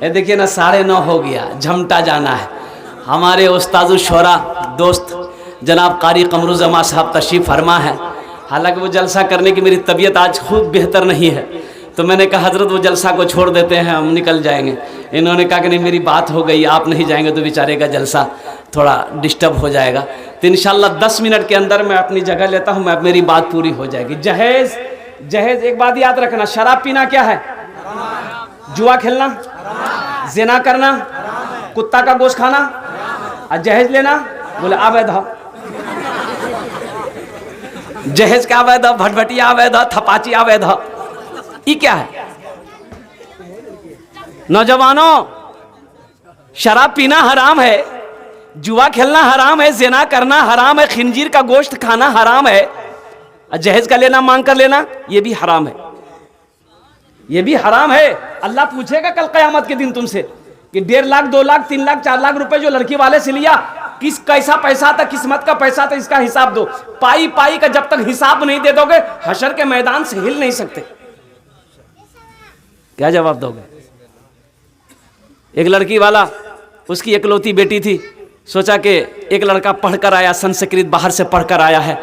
ये देखिए ना, 9:30 हो गया, झमटा जाना है। हमारे उस्ताद शोरा दोस्त जनाब कारी कमरुज़्ज़मा साहब तशरीफ़ फरमा है। हालांकि वो जलसा करने की मेरी तबीयत आज खूब बेहतर नहीं है, तो मैंने कहा हजरत वो जलसा को छोड़ देते हैं, हम निकल जाएंगे। इन्होंने कहा कि नहीं, मेरी बात हो गई, आप नहीं जाएंगे तो बेचारे का जलसा थोड़ा डिस्टर्ब हो जाएगा। तो इंशाल्लाह 10 मिनट के अंदर मैं अपनी जगह लेता हूँ, मैं मेरी बात पूरी हो जाएगी। जहेज जहेज, एक बात याद रखना, शराब पीना क्या है? जुआ खेलना, ज़िना करना, कुत्ता का गोश्त खाना, और जहेज लेना, बोले अवैध है। जहेज का अवैध, भटभटिया अवैध, थपाची अवैध, ये क्या है? नौजवानों, शराब पीना हराम है, जुआ खेलना हराम है, ज़िना करना हराम है, खिंजीर का गोश्त खाना हराम है, और जहेज का लेना, मांग कर लेना, ये भी हराम है, ये भी हराम है। अल्लाह पूछेगा कल क़यामत के दिन तुमसे कि 1.5 लाख 2 लाख 3 लाख 4 लाख रुपए जो लड़की वाले से लिया, किस कैसा पैसा था, किस्मत का पैसा था, इसका हिसाब दो। पाई पाई का जब तक हिसाब नहीं दे दोगे, हशर के मैदान से हिल नहीं सकते। क्या जवाब दोगे? एक लड़की वाला, उसकी इकलौती बेटी थी, सोचा कि एक लड़का पढ़कर आया, संस्कृत बाहर से पढ़कर आया है,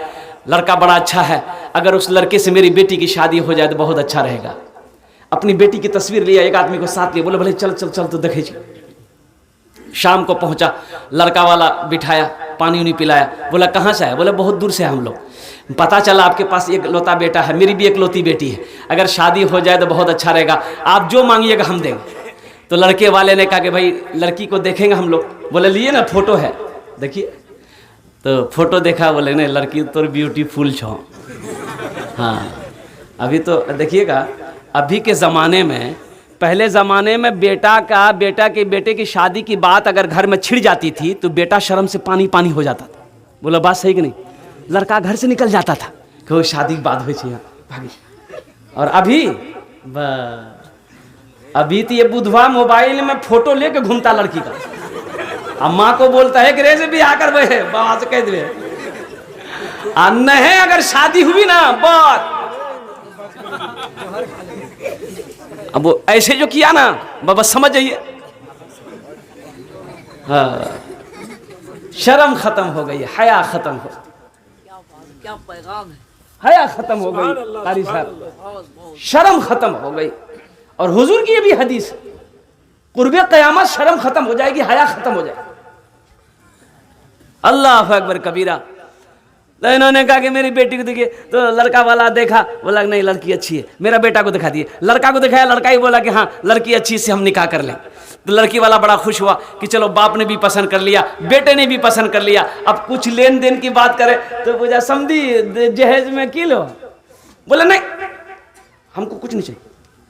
लड़का बड़ा अच्छा है, अगर उस लड़के से मेरी बेटी की शादी हो जाए तो बहुत अच्छा रहेगा। अपनी बेटी की तस्वीर लिया, एक आदमी को साथ लिया, बोले भले चल चल चल तो देखे। शाम को पहुंचा, लड़का वाला बिठाया, पानी उनी पिलाया, बोला कहाँ से आया? बोले बहुत दूर से हम लोग। पता चला आपके पास एक लौता बेटा है, मेरी भी एक लौती बेटी है, अगर शादी हो जाए तो बहुत अच्छा रहेगा, आप जो मांगिएगा हम देंगे। तो लड़के वाले ने कहा कि भाई लड़की को देखेंगे हम लोग। बोले लिए ना, फोटो है देखिए। तो फोटो देखा, बोले नहीं लड़की तो ब्यूटीफुल छो। हाँ, अभी तो देखिएगा, अभी के ज़माने में, पहले ज़माने में बेटा के बेटे की शादी की बात अगर घर में छिड़ जाती थी तो बेटा शर्म से पानी पानी हो जाता था। बोला बात सही कि नहीं? लड़का घर से निकल जाता था कि वो शादी की बात हुई थी भागी। और अभी तो ये बुधवा मोबाइल में फोटो लेके घूमता लड़की का, अम्मा को बोलता है कि रेजे भी आकर वह बाबा से कह दे, नहीं अगर शादी हुई ना बात, अब वो ऐसे जो किया ना बाबा समझ जाइए, हाँ, शर्म खत्म हो गई, हया खत्म हो, क्या पैगाम है, हया खत्म हो गई कारी साहब, शर्म खत्म हो गई। और हुजूर की ये भी हदीस, कुर्बे क़यामत शर्म खत्म हो जाएगी, हया खत्म हो जाएगी। अल्लाह अकबर कबीरा। तो इन्होंने कहा कि मेरी बेटी को देखिए, तो लड़का वाला देखा, बोला नहीं लड़की अच्छी है, मेरा बेटा को दिखा दिए, लड़का को दिखाया, लड़का ही बोला कि हाँ लड़की अच्छी, से हम निकाह कर लें। तो लड़की वाला बड़ा खुश हुआ कि चलो बाप ने भी पसंद कर लिया, बेटे ने भी पसंद कर लिया, अब कुछ लेन देन की बात करें तो पूछा समझी जहेज में की लो, बोले नहीं हमको कुछ नहीं चाहिए,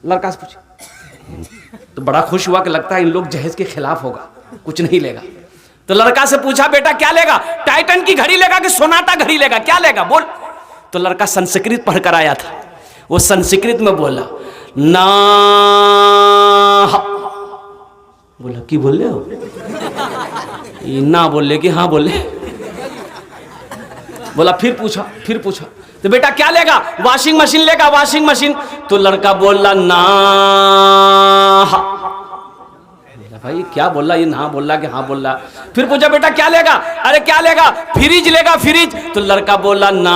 लड़का से पूछे। तो बड़ा खुश हुआ कि लगता है इन लोग जहेज के खिलाफ होगा, कुछ नहीं लेगा। तो लड़का से पूछा बेटा क्या लेगा, टाइटन की घड़ी लेगा कि सोनाटा घड़ी लेगा, क्या लेगा बोल। तो लड़का संस्कृत पढ़ कर आया था, वो संस्कृत में बोला ना, बोला की बोल रहे हो, ये ना बोले कि हाँ बोले। बोला फिर पूछा तो बेटा क्या लेगा, वॉशिंग मशीन लेगा, वॉशिंग मशीन। तो लड़का बोला ना, भाई क्या बोल रहा, ये ना बोल रहा कि हाँ बोल रहा। फिर पूछा बेटा क्या लेगा, अरे क्या लेगा, फ्रिज लेगा फ्रिज। तो लड़का बोला ना।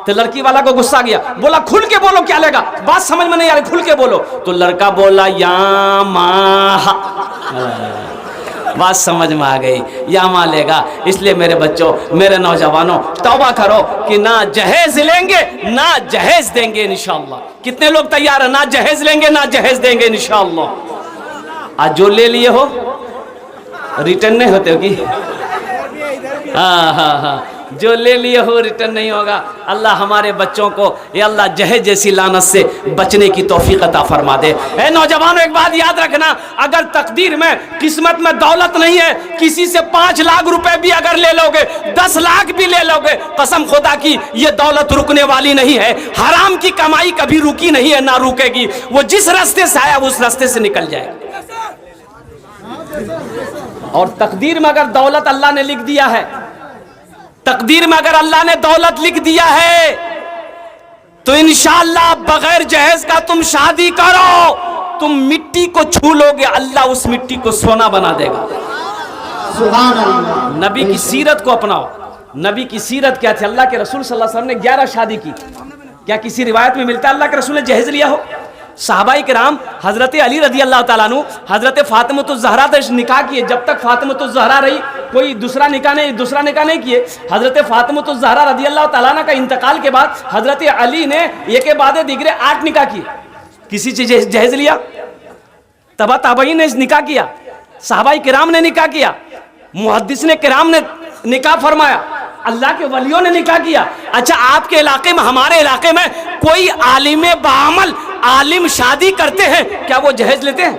तो लड़की वाला को गुस्सा गया, बोला खुल के बोलो क्या लेगा, बात समझ में नहीं आ रही, खुल के बोलो। तो लड़का बोला यामा, बात समझ में आ गई, यामा लेगा। इसलिए मेरे बच्चों, मेरे नौजवानों, तौबा करो कि ना जहेज लेंगे ना जहेज देंगे इंशाअल्लाह। कितने लोग तैयार है, ना जहेज लेंगे ना जहेज देंगे इंशाअल्लाह। आज जो ले लिए हो रिटर्न नहीं होते हो कि हाँ, जो ले लिए हो रिटर्न नहीं होगा। अल्लाह हमारे बच्चों को ये अल्लाह जहेज जैसी लानत से बचने की तौफीक अता फरमा दे। ए नौजवानों, एक बात याद रखना, अगर तकदीर में, किस्मत में दौलत नहीं है, किसी से 5 लाख रुपए भी अगर ले लोगे, 10 लाख भी ले लोगे, कसम खुदा की ये दौलत रुकने वाली नहीं है। हराम की कमाई कभी रुकी नहीं है, ना रुकेगी। वो जिस रास्ते से आया उस रास्ते से निकल जाएगा। और तकदीर में अगर दौलत अल्लाह ने लिख दिया है, तकदीर में अगर अल्लाह ने दौलत लिख दिया है, तो इंशाअल्लाह बगैर जहेज का तुम शादी करो, तुम मिट्टी को छू लोगे, अल्लाह उस मिट्टी को सोना बना देगा। सुभान अल्लाह। नबी की सीरत को अपनाओ। नबी की सीरत क्या थी? अल्लाह के रसूल सल्लल्लाहु अलैहि वसल्लम ने 11 शादी की। क्या किसी रिवायत में मिलता है अल्लाह के रसूल ने जहेज लिया हो? साहबाई किराम, हजरत अली रदी अल्लाह ताला अन्हु, हजरत फातिमा ज़हरा तो निकाह किए, जब तक फातिमा ज़हरा रही कोई दूसरा निकाह नहीं किए। हजरत फातिमा ज़हरा रदी अल्लाह ताला अन्हा का इंतकाल के बाद हजरत अली ने एक के बाद दिगरे 8 निकाह किए। किसी चीज जहेज लिया, तबा ताबईन ने निकाह किया, साहबाई किराम ने निकाह किया, मुहद्दिस ने किराम ने निकाह फरमाया, अल्लाह के वलियों ने निकाह किया। अच्छा, आपके इलाके में, हमारे इलाके में कोई आलिम बामल आलिम शादी करते हैं, क्या वो जहेज लेते हैं?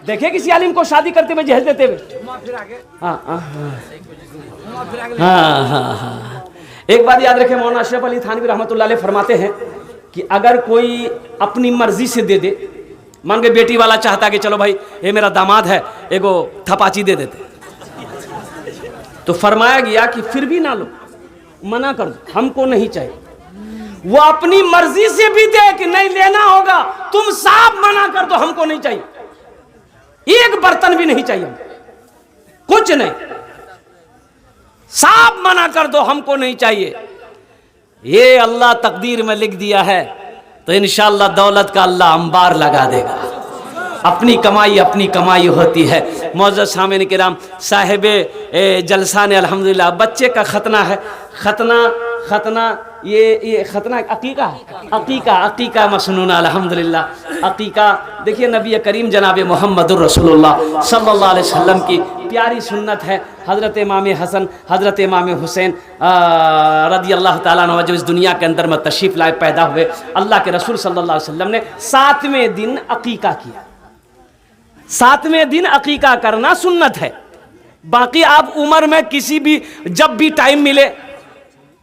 देखे किसी आलिम को शादी करते हुए जहेज लेते हुए? हाँ। एक बात याद रखें, मौलाना अशरफ अली थानवी रहमतुल्लाह अलैह फरमाते हैं कि अगर कोई अपनी मर्जी से दे दे, मान के बेटी वाला चाहता कि चलो भाई ये मेरा दामाद है, एगो थपाची दे देते, तो फरमाया गया कि फिर भी ना लो, मना कर दो, हमको नहीं चाहिए। वो अपनी मर्जी से भी दे कि नहीं लेना होगा, तुम साफ मना कर दो, हमको नहीं चाहिए, एक बर्तन भी नहीं चाहिए, कुछ नहीं, साफ मना कर दो, हमको नहीं चाहिए। ये अल्लाह तकदीर में लिख दिया है, तो इंशाअल्लाह दौलत का अल्लाह अंबार लगा देगा। अपनी कमाई होती है। मौजूद सामने किराम, साहिबे जलसा ने अल्हम्दुलिल्लाह बच्चे का खतना है, खतना ये खतना अकीका मसनून अल्हम्दुलिल्लाह। अकीका देखिए, नबी करीम जनाब मोहम्मदुर रसूलुल्लाह सल्लल्लाहु अलैहि वसल्लम की प्यारी सुन्नत है। हज़रत इमाम हसन, हज़रत इमाम हुसैन रदी अल्लाह ताला अन्हु जो इस दुनिया के अंदर में तशरीफ़ लाए, पैदा हुए, अल्लाह के रसूल सल्लल्लाहु अलैहि वसल्लम ने 7वें दिन अकीका किया। 7वें दिन अकीका करना सुन्नत है। बाकी आप उम्र में किसी भी, जब भी टाइम मिले,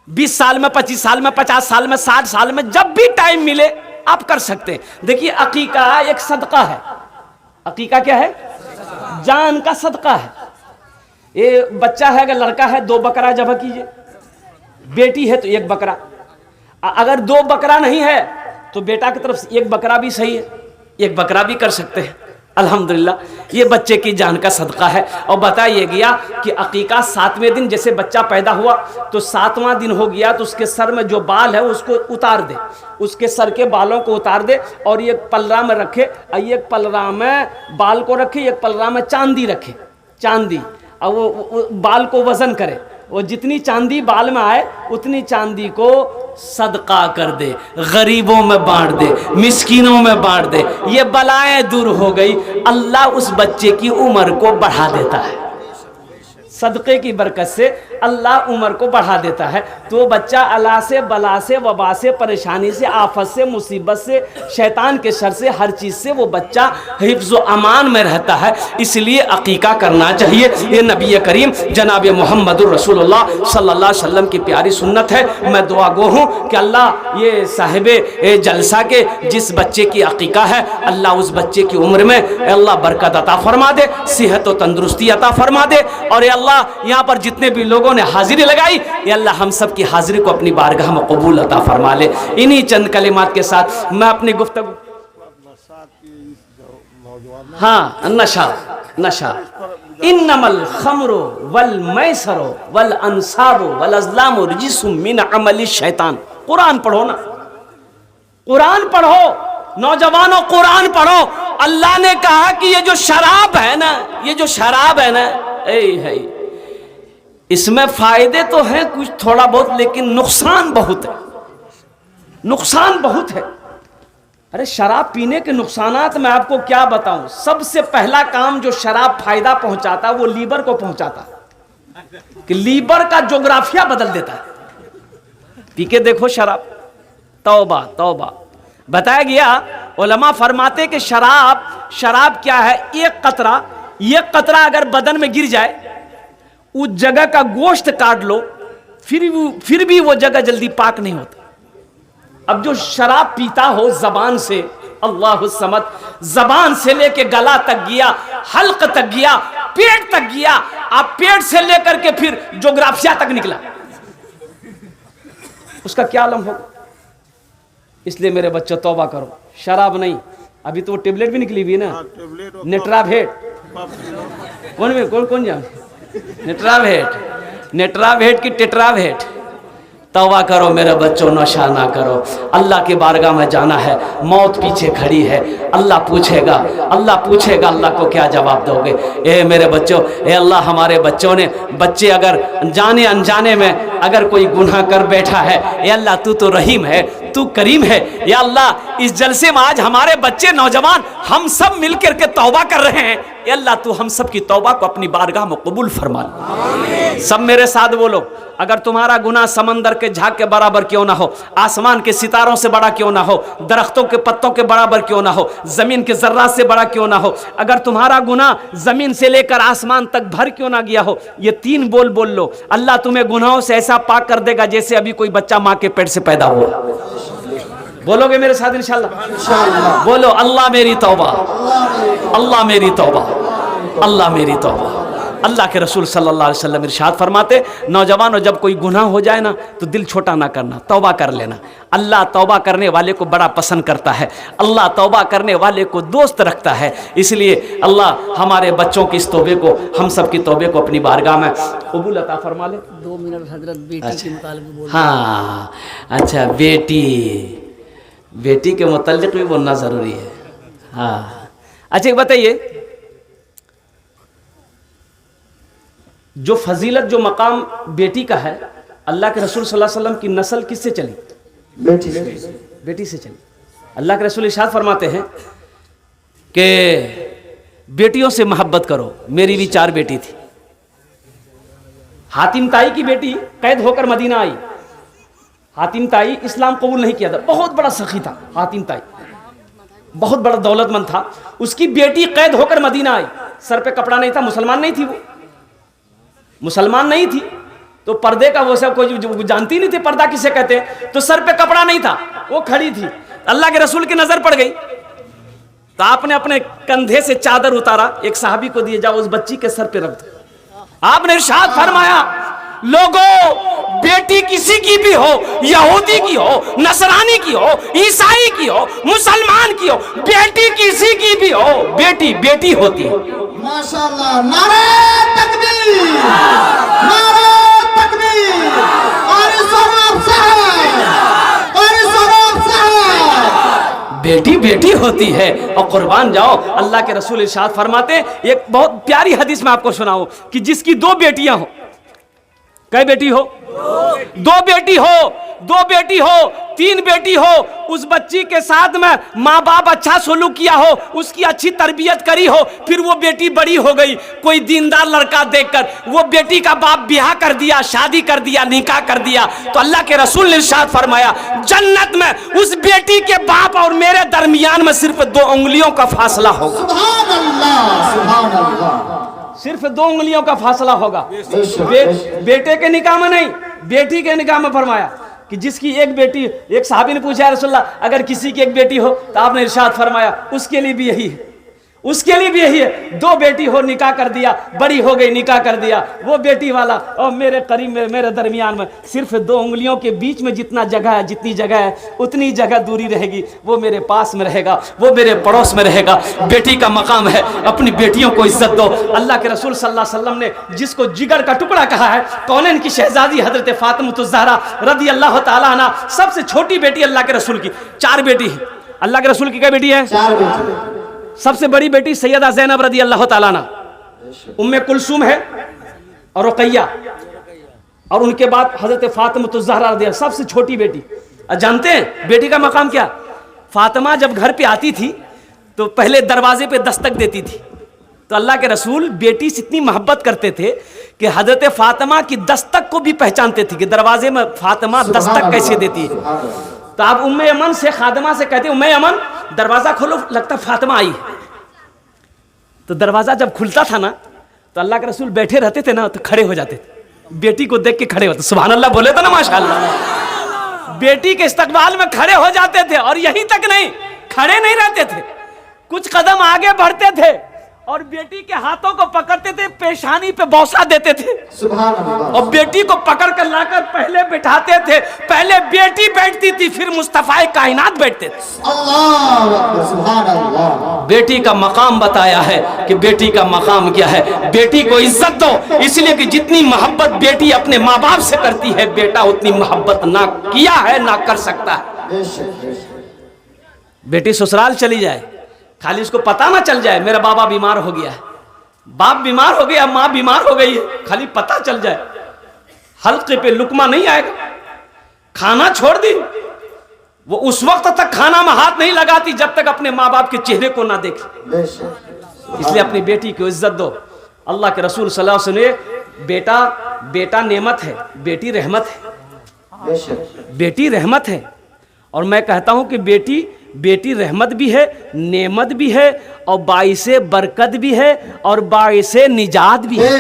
20 साल में, 25 साल में, 50 साल में, 60 साल में, जब भी टाइम मिले आप कर सकते हैं। देखिए, अकीका एक सदका है। अकीका क्या है? जान का सदका है। ये बच्चा है, अगर लड़का है 2 बकरा ज़बह कीजिए, बेटी है तो 1 बकरा, अगर 2 बकरा नहीं है तो बेटा की तरफ से 1 बकरा भी सही है, 1 बकरा भी कर सकते हैं। अल्हम्दुलिल्लाह, ये बच्चे की जान का सदका है। और बताइए गया कि अकीका 7वें दिन, जैसे बच्चा पैदा हुआ तो 7वां दिन हो गया तो उसके सर में जो बाल है उसको उतार दे, उसके सर के बालों को उतार दे और ये पलरा में रखे, एक पलरा में बाल को रखे, एक पलरा में चांदी रखे, चांदी, और वो बाल को वजन करे, वो जितनी चांदी बाल में आए उतनी चांदी को सदका कर दे, गरीबों में बांट दे, मिस्कीनों में बांट दे, ये बलाएं दूर हो गई। अल्लाह उस बच्चे की उम्र को बढ़ा देता है, सदक़े की बरकत से अल्लाह उम्र को बढ़ा देता है। तो वो बच्चा अला से, बला से, वबा से, परेशानी से, आफत से, मुसीबत से, शैतान के शर से, हर चीज़ से वो बच्चा हिफ्ज़ व अमान में रहता है। इसलिए अकीका करना चाहिए। ये नबी करीम जनाब मुहम्मदुर रसूलुल्लाह सल्लल्लाहु अलैहि वसल्लम की प्यारी सुन्नत है। मैं दुआ गो हूँ कि अल्लाह ये साहिबे जलसा के जिस बच्चे की अकीका है, अल्लाह उस बच्चे की उम्र में अल्लाह बरकत अता फरमा दे, सेहत व तंदुरुस्ती अता फरमा दे। और अल्लाह यहाँ पर जितने भी लोगों ने हाजिरी लगाई, या अल्लाह हम सब की हाजिरी को अपनी बारगाह में कबूल अता फरमा ले। इन्हीं चंद कलिमात के साथ मैं अपनी गुफ्तगू, हाँ, नशा इन्नमल खम्रो वल मैसरो वल अंसाबो वल अज़लामु रिजिसुम मिन अमलि शैतान। कुरान पढ़ो ना, कुरान पढ़ो नौजवानों, कुरान पढ़ो। अल्लाह ने कहा कि ये जो शराब है ना, ये जो शराब है ना, है इसमें फायदे तो हैं कुछ थोड़ा बहुत, लेकिन नुकसान बहुत है, नुकसान बहुत है। अरे शराब पीने के नुकसानात मैं आपको क्या बताऊं। सबसे पहला काम जो शराब फायदा पहुंचाता वो लीवर को पहुंचाता, कि लीवर का जोग्राफिया बदल देता है। पी के देखो शराब, तौबा तौबा। बताया गया, उलमा फरमाते कि शराब क्या है, एक कतरा अगर बदन में गिर जाए, उस जगह का गोश्त काट लो, फिर भी वो जगह जल्दी पाक नहीं होता। अब जो शराब पीता हो जबान से, अल्लाहु समद, जबान से लेके गला तक गया, हल्क तक गया, पेट तक गया, आप पेट से लेकर के फिर जोग्राफिया तक निकला, उसका क्या आलम होगा। इसलिए मेरे बच्चों तौबा करो, शराब नहीं। अभी तो वो टेबलेट भी निकली हुई है ना, नेट्रावेट, कौन जाने, नेट्रावेट की टेट्रावेट। तौबा करो मेरे बच्चों, नशा ना करो। अल्लाह के बारगाह में जाना है, मौत पीछे खड़ी है, अल्लाह पूछेगा अल्लाह को क्या जवाब दोगे। ए मेरे बच्चों, ए अल्लाह, हमारे बच्चे अगर जाने अनजाने में अगर कोई गुनाह कर बैठा है, ए अल्लाह तू तो रहीम है, तू करीम है। या अल्लाह, इस जलसे में आज हमारे बच्चे नौजवान हम सब मिलकर के तौबा कर रहे हैं, ए अल्लाह तू हम सब की तौबा को अपनी बारगाह में कबूल फरमा। सब मेरे साथ बोलो, अगर तुम्हारा गुनाह समंदर के झाग के बराबर क्यों ना हो, आसमान के सितारों से बड़ा क्यों ना हो, दरख्तों के पत्तों के बराबर क्यों ना हो, जमीन के जर्रात से बड़ा क्यों ना हो, अगर तुम्हारा गुनाह जमीन से लेकर आसमान तक भर क्यों ना गया हो, ये 3 बोल लो, अल्लाह तुम्हें गुनाहों से ऐसा पाक कर देगा जैसे अभी कोई बच्चा माँ के पेट से पैदा हुआ। बोलोगे मेरे साथ इंशाल्लाह? बोलो, अल्लाह मेरी तौबा, अल्लाह मेरी तौबा, अल्लाह मेरी तौबा। अल्लाह के रसूल सल्लल्लाहु अलैहि वसल्लम इरशाद फरमाते, नौजवानों जब कोई गुनाह हो जाए ना तो दिल छोटा ना करना, तौबा कर लेना। अल्लाह तौबा करने वाले को बड़ा पसंद करता है, अल्लाह तौबा करने वाले को दोस्त रखता है। इसलिए अल्लाह हमारे बच्चों की इस तौबे को, हम सब की तौबे को अपनी बारगाह में कबूल अता फरमा ले। 2 मिनट हजरत बेटी के मुतालिक बोल। हाँ, अच्छा, बेटी के मुतालिक भी बोलना ज़रूरी है। हाँ, अच्छा एक बताइए, जो फजीलत, जो मकाम बेटी का है, अल्लाह के रसूल सल्लल्लाहु अलैहि वसल्लम की नस्ल किससे चली? बेटी से चली। अल्लाह के रसूल इरशाद फरमाते हैं कि बेटियों से मोहब्बत करो। मेरी भी 4 बेटी थी। हातिम ताई की बेटी कैद होकर मदीना आई। हातिम ताई इस्लाम कबूल नहीं किया था, बहुत बड़ा सखी था हातिम ताई, बहुत बड़ा दौलतमंद था। उसकी बेटी कैद होकर मदीना आई, सर पे कपड़ा नहीं था, मुसलमान नहीं थी, वो मुसलमान नहीं थी, तो पर्दे का वो सब कोई जानती नहीं थी पर्दा किसे कहते, तो सर पे कपड़ा नहीं था, वो खड़ी थी। अल्लाह के रसूल की नजर पड़ गई तो आपने अपने कंधे से चादर उतारा, एक सहाबी को दिए, जाओ उस बच्ची के सर पे रख दो। आपने इरशाद फरमाया, लोगों, बेटी किसी की भी हो, यहूदी की हो, नसरानी की हो, ईसाई की हो, मुसलमान की हो, बेटी किसी की भी हो, बेटी बेटी होती है। माशाअल्लाह, नारे तकबीर, नारे तकबीर, और सलाम साहब, और सलाम साहब। बेटी बेटी होती है और कुर्बान जाओ। अल्लाह के रसूल इरशाद फरमाते, एक बहुत प्यारी हदीस में आपको सुनाऊं कि जिसकी 2 बेटियां हो, कई बेटी हो? दो बेटी हो, दो बेटी हो, तीन बेटी हो, उस बच्ची के साथ में माँ बाप अच्छा सलूक किया हो, उसकी अच्छी तरबियत करी हो, फिर वो बेटी बड़ी हो गई, कोई दीनदार लड़का देखकर वो बेटी का बाप ब्याह कर दिया, शादी कर दिया, निकाह कर दिया, तो अल्लाह के रसूल ने इरशाद फरमाया जन्नत में उस बेटी के बाप और मेरे दरमियान में सिर्फ 2 उंगलियों का फासला होगा। सुभान अल्लाह, सुभान अल्लाह। सिर्फ 2 उंगलियों का फासला होगा। बेटे के निकाह में नहीं, बेटी के निकाह में फरमाया कि जिसकी एक बेटी, एक साहबी ने पूछा रसूलल्लाह अगर किसी की एक बेटी हो, तो आपने इरशाद फरमाया उसके लिए भी यही है, उसके लिए भी यही है। 2 बेटी हो, निकाह कर दिया, बड़ी हो गई, निकाह कर दिया, वो बेटी वाला और मेरे करीब में, मेरे दरमियान में सिर्फ 2 उंगलियों के बीच में जितना जगह है, जितनी जगह है उतनी जगह दूरी रहेगी, वो मेरे पास में रहेगा, वो मेरे पड़ोस में रहेगा। बेटी का मकाम है, अपनी बेटियों को इज्जत दो। अल्लाह के रसूल सल्लल्लाहु अलैहि वसल्लम ने जिसको जिगर का टुकड़ा कहा है, कौनैन की शहजादी हजरत फातिमा ज़हरा रदी अल्लाह तआला अन्हा, सबसे छोटी बेटी अल्लाह के रसूल की। 4 बेटी है अल्लाह के रसूल की। क्या बेटी है? 4 बेटी। सबसे बड़ी बेटी सैयदा ज़ैनब रदी अल्लाह तआला अन्हा, उम्मे कुलसूम है और रुकैया, और उनके बाद हजरत फातिमा ज़हरा रदी, सबसे छोटी बेटी। जानते हैं बेटी का मकाम क्या? फातिमा जब घर पे आती थी तो पहले दरवाजे पे दस्तक देती थी, तो अल्लाह के रसूल बेटी से इतनी मोहब्बत करते थे कि हजरत फातिमा की दस्तक को भी पहचानते थे कि दरवाजे में फातिमा दस्तक कैसे देती है। तो आप उम्मे अमन से, खादमा से कहते उम्मे अमन दरवाजा खोलो, लगता फातिमा आई है। तो दरवाजा जब खुलता था ना, तो अल्लाह के रसूल बैठे रहते थे ना, तो खड़े हो जाते थे, बेटी को देख के खड़े होते। सुभान अल्लाह बोले तो ना माशाअल्लाह। बेटी के इस्तकबाल में खड़े हो जाते थे, और यहीं तक नहीं, खड़े नहीं रहते थे, कुछ कदम आगे बढ़ते थे और बेटी के हाथों को पकड़ते थे, पेशानी पे बौसा देते थे, सुभान अल्लाह। और बेटी को पकड़ कर लाकर पहले बिठाते थे। पहले बेटी बैठती थी, फिर मुस्तफाए कायनात बैठते थे। अल्लाह अकबर, सुभान अल्लाह। बेटी का मकाम बताया है कि बेटी का मकाम क्या है। बेटी को इज्जत दो, इसलिए कि जितनी मोहब्बत बेटी अपने माँ बाप से करती है, बेटा उतनी मोहब्बत ना किया है ना कर सकता है। बेटी ससुराल चली जाए, खाली उसको पता ना चल जाए मेरा बाबा बीमार हो गया है, बाप बीमार हो गया, माँ बीमार हो गई है, खाली पता चल जाए, हल्के पे लुकमा नहीं आएगा। खाना छोड़ दी, वो उस वक्त तक खाना में हाथ नहीं लगाती जब तक अपने माँ बाप के चेहरे को ना देखे। इसलिए अपनी बेटी को इज्जत दो। अल्लाह के रसूल सल्लल्लाहु अलैहि वसल्लम, बेटा नेमत है, बेटी रहमत है, बेटी रहमत है। और मैं कहता हूं कि बेटी रहमत भी है, नेमत भी है, और बाइसे बरकत भी है, और बाइसे निजात भी है,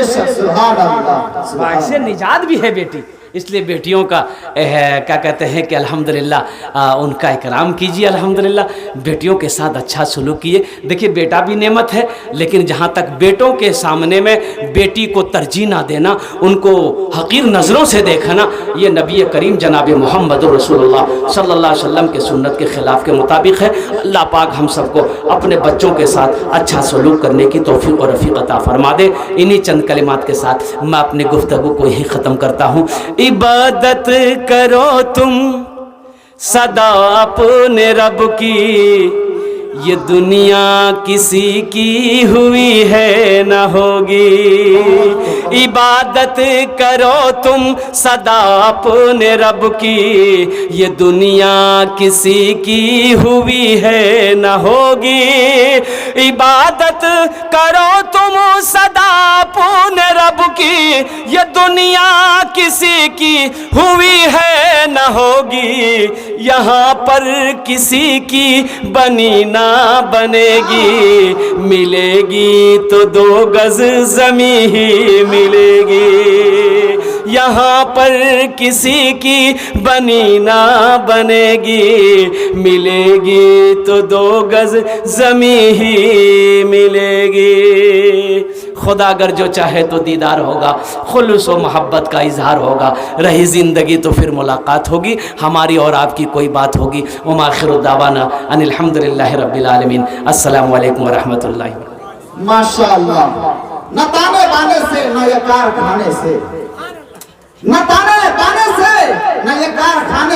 बाइसे निजात भी है बेटी। इसलिए बेटियों का क्या कहते हैं कि अल्हम्दुलिल्लाह उनका इकराम कीजिए, अल्हम्दुलिल्लाह बेटियों के साथ अच्छा सलूक कीजिए। देखिए बेटा भी नेमत है, लेकिन जहाँ तक बेटों के सामने में बेटी को तरजीह ना देना, उनको हकीर नज़रों से देखना, ये नबी करीम जनाब मोहम्मद रसूलुल्लाह सल्लल्लाहु अलैहि वसल्लम के सुन्नत के ख़िलाफ़ के मुताबिक है। अल्लाह पाक हम सबको अपने बच्चों के साथ अच्छा सलूक करने की तौफीक और रफ़ीक अता फरमा दे। इन्हीं चंद कलिमात के साथ मैं अपनी गुफ्तगू को यही ख़त्म करता हूँ। इबादत करो तुम सदा अपने रब की, ये दुनिया किसी की हुई है न होगी। इबादत करो तुम सदा अपने रब की, ये दुनिया किसी की हुई है न होगी। इबादत करो तुम सदा अपने रब की, ये दुनिया किसी की हुई है न होगी। यहाँ पर किसी की बनी ना बनेगी, मिलेगी तो 2 गज ज़मीं ही मिलेगी। यहाँ पर किसी की बनी ना बनेगी, मिलेगी तो 2 गज ज़मीं ही मिलेगी। खुदा अगर जो चाहे तो दीदार होगा, खुलूस व मोहब्बत का इजहार होगा, रही ज़िंदगी तो फिर मुलाकात होगी, हमारी और आपकी कोई बात होगी। व आखिरु दावाना अनिल हम्दुलिल्लाहि रब्बिल आलमीन। अस्सलामु अलैकुम व रहमतुल्लाहि। माशाअल्लाह। न ताने बाने से, न ये कारखाने से, न ताने बाने से, न ये कारखाने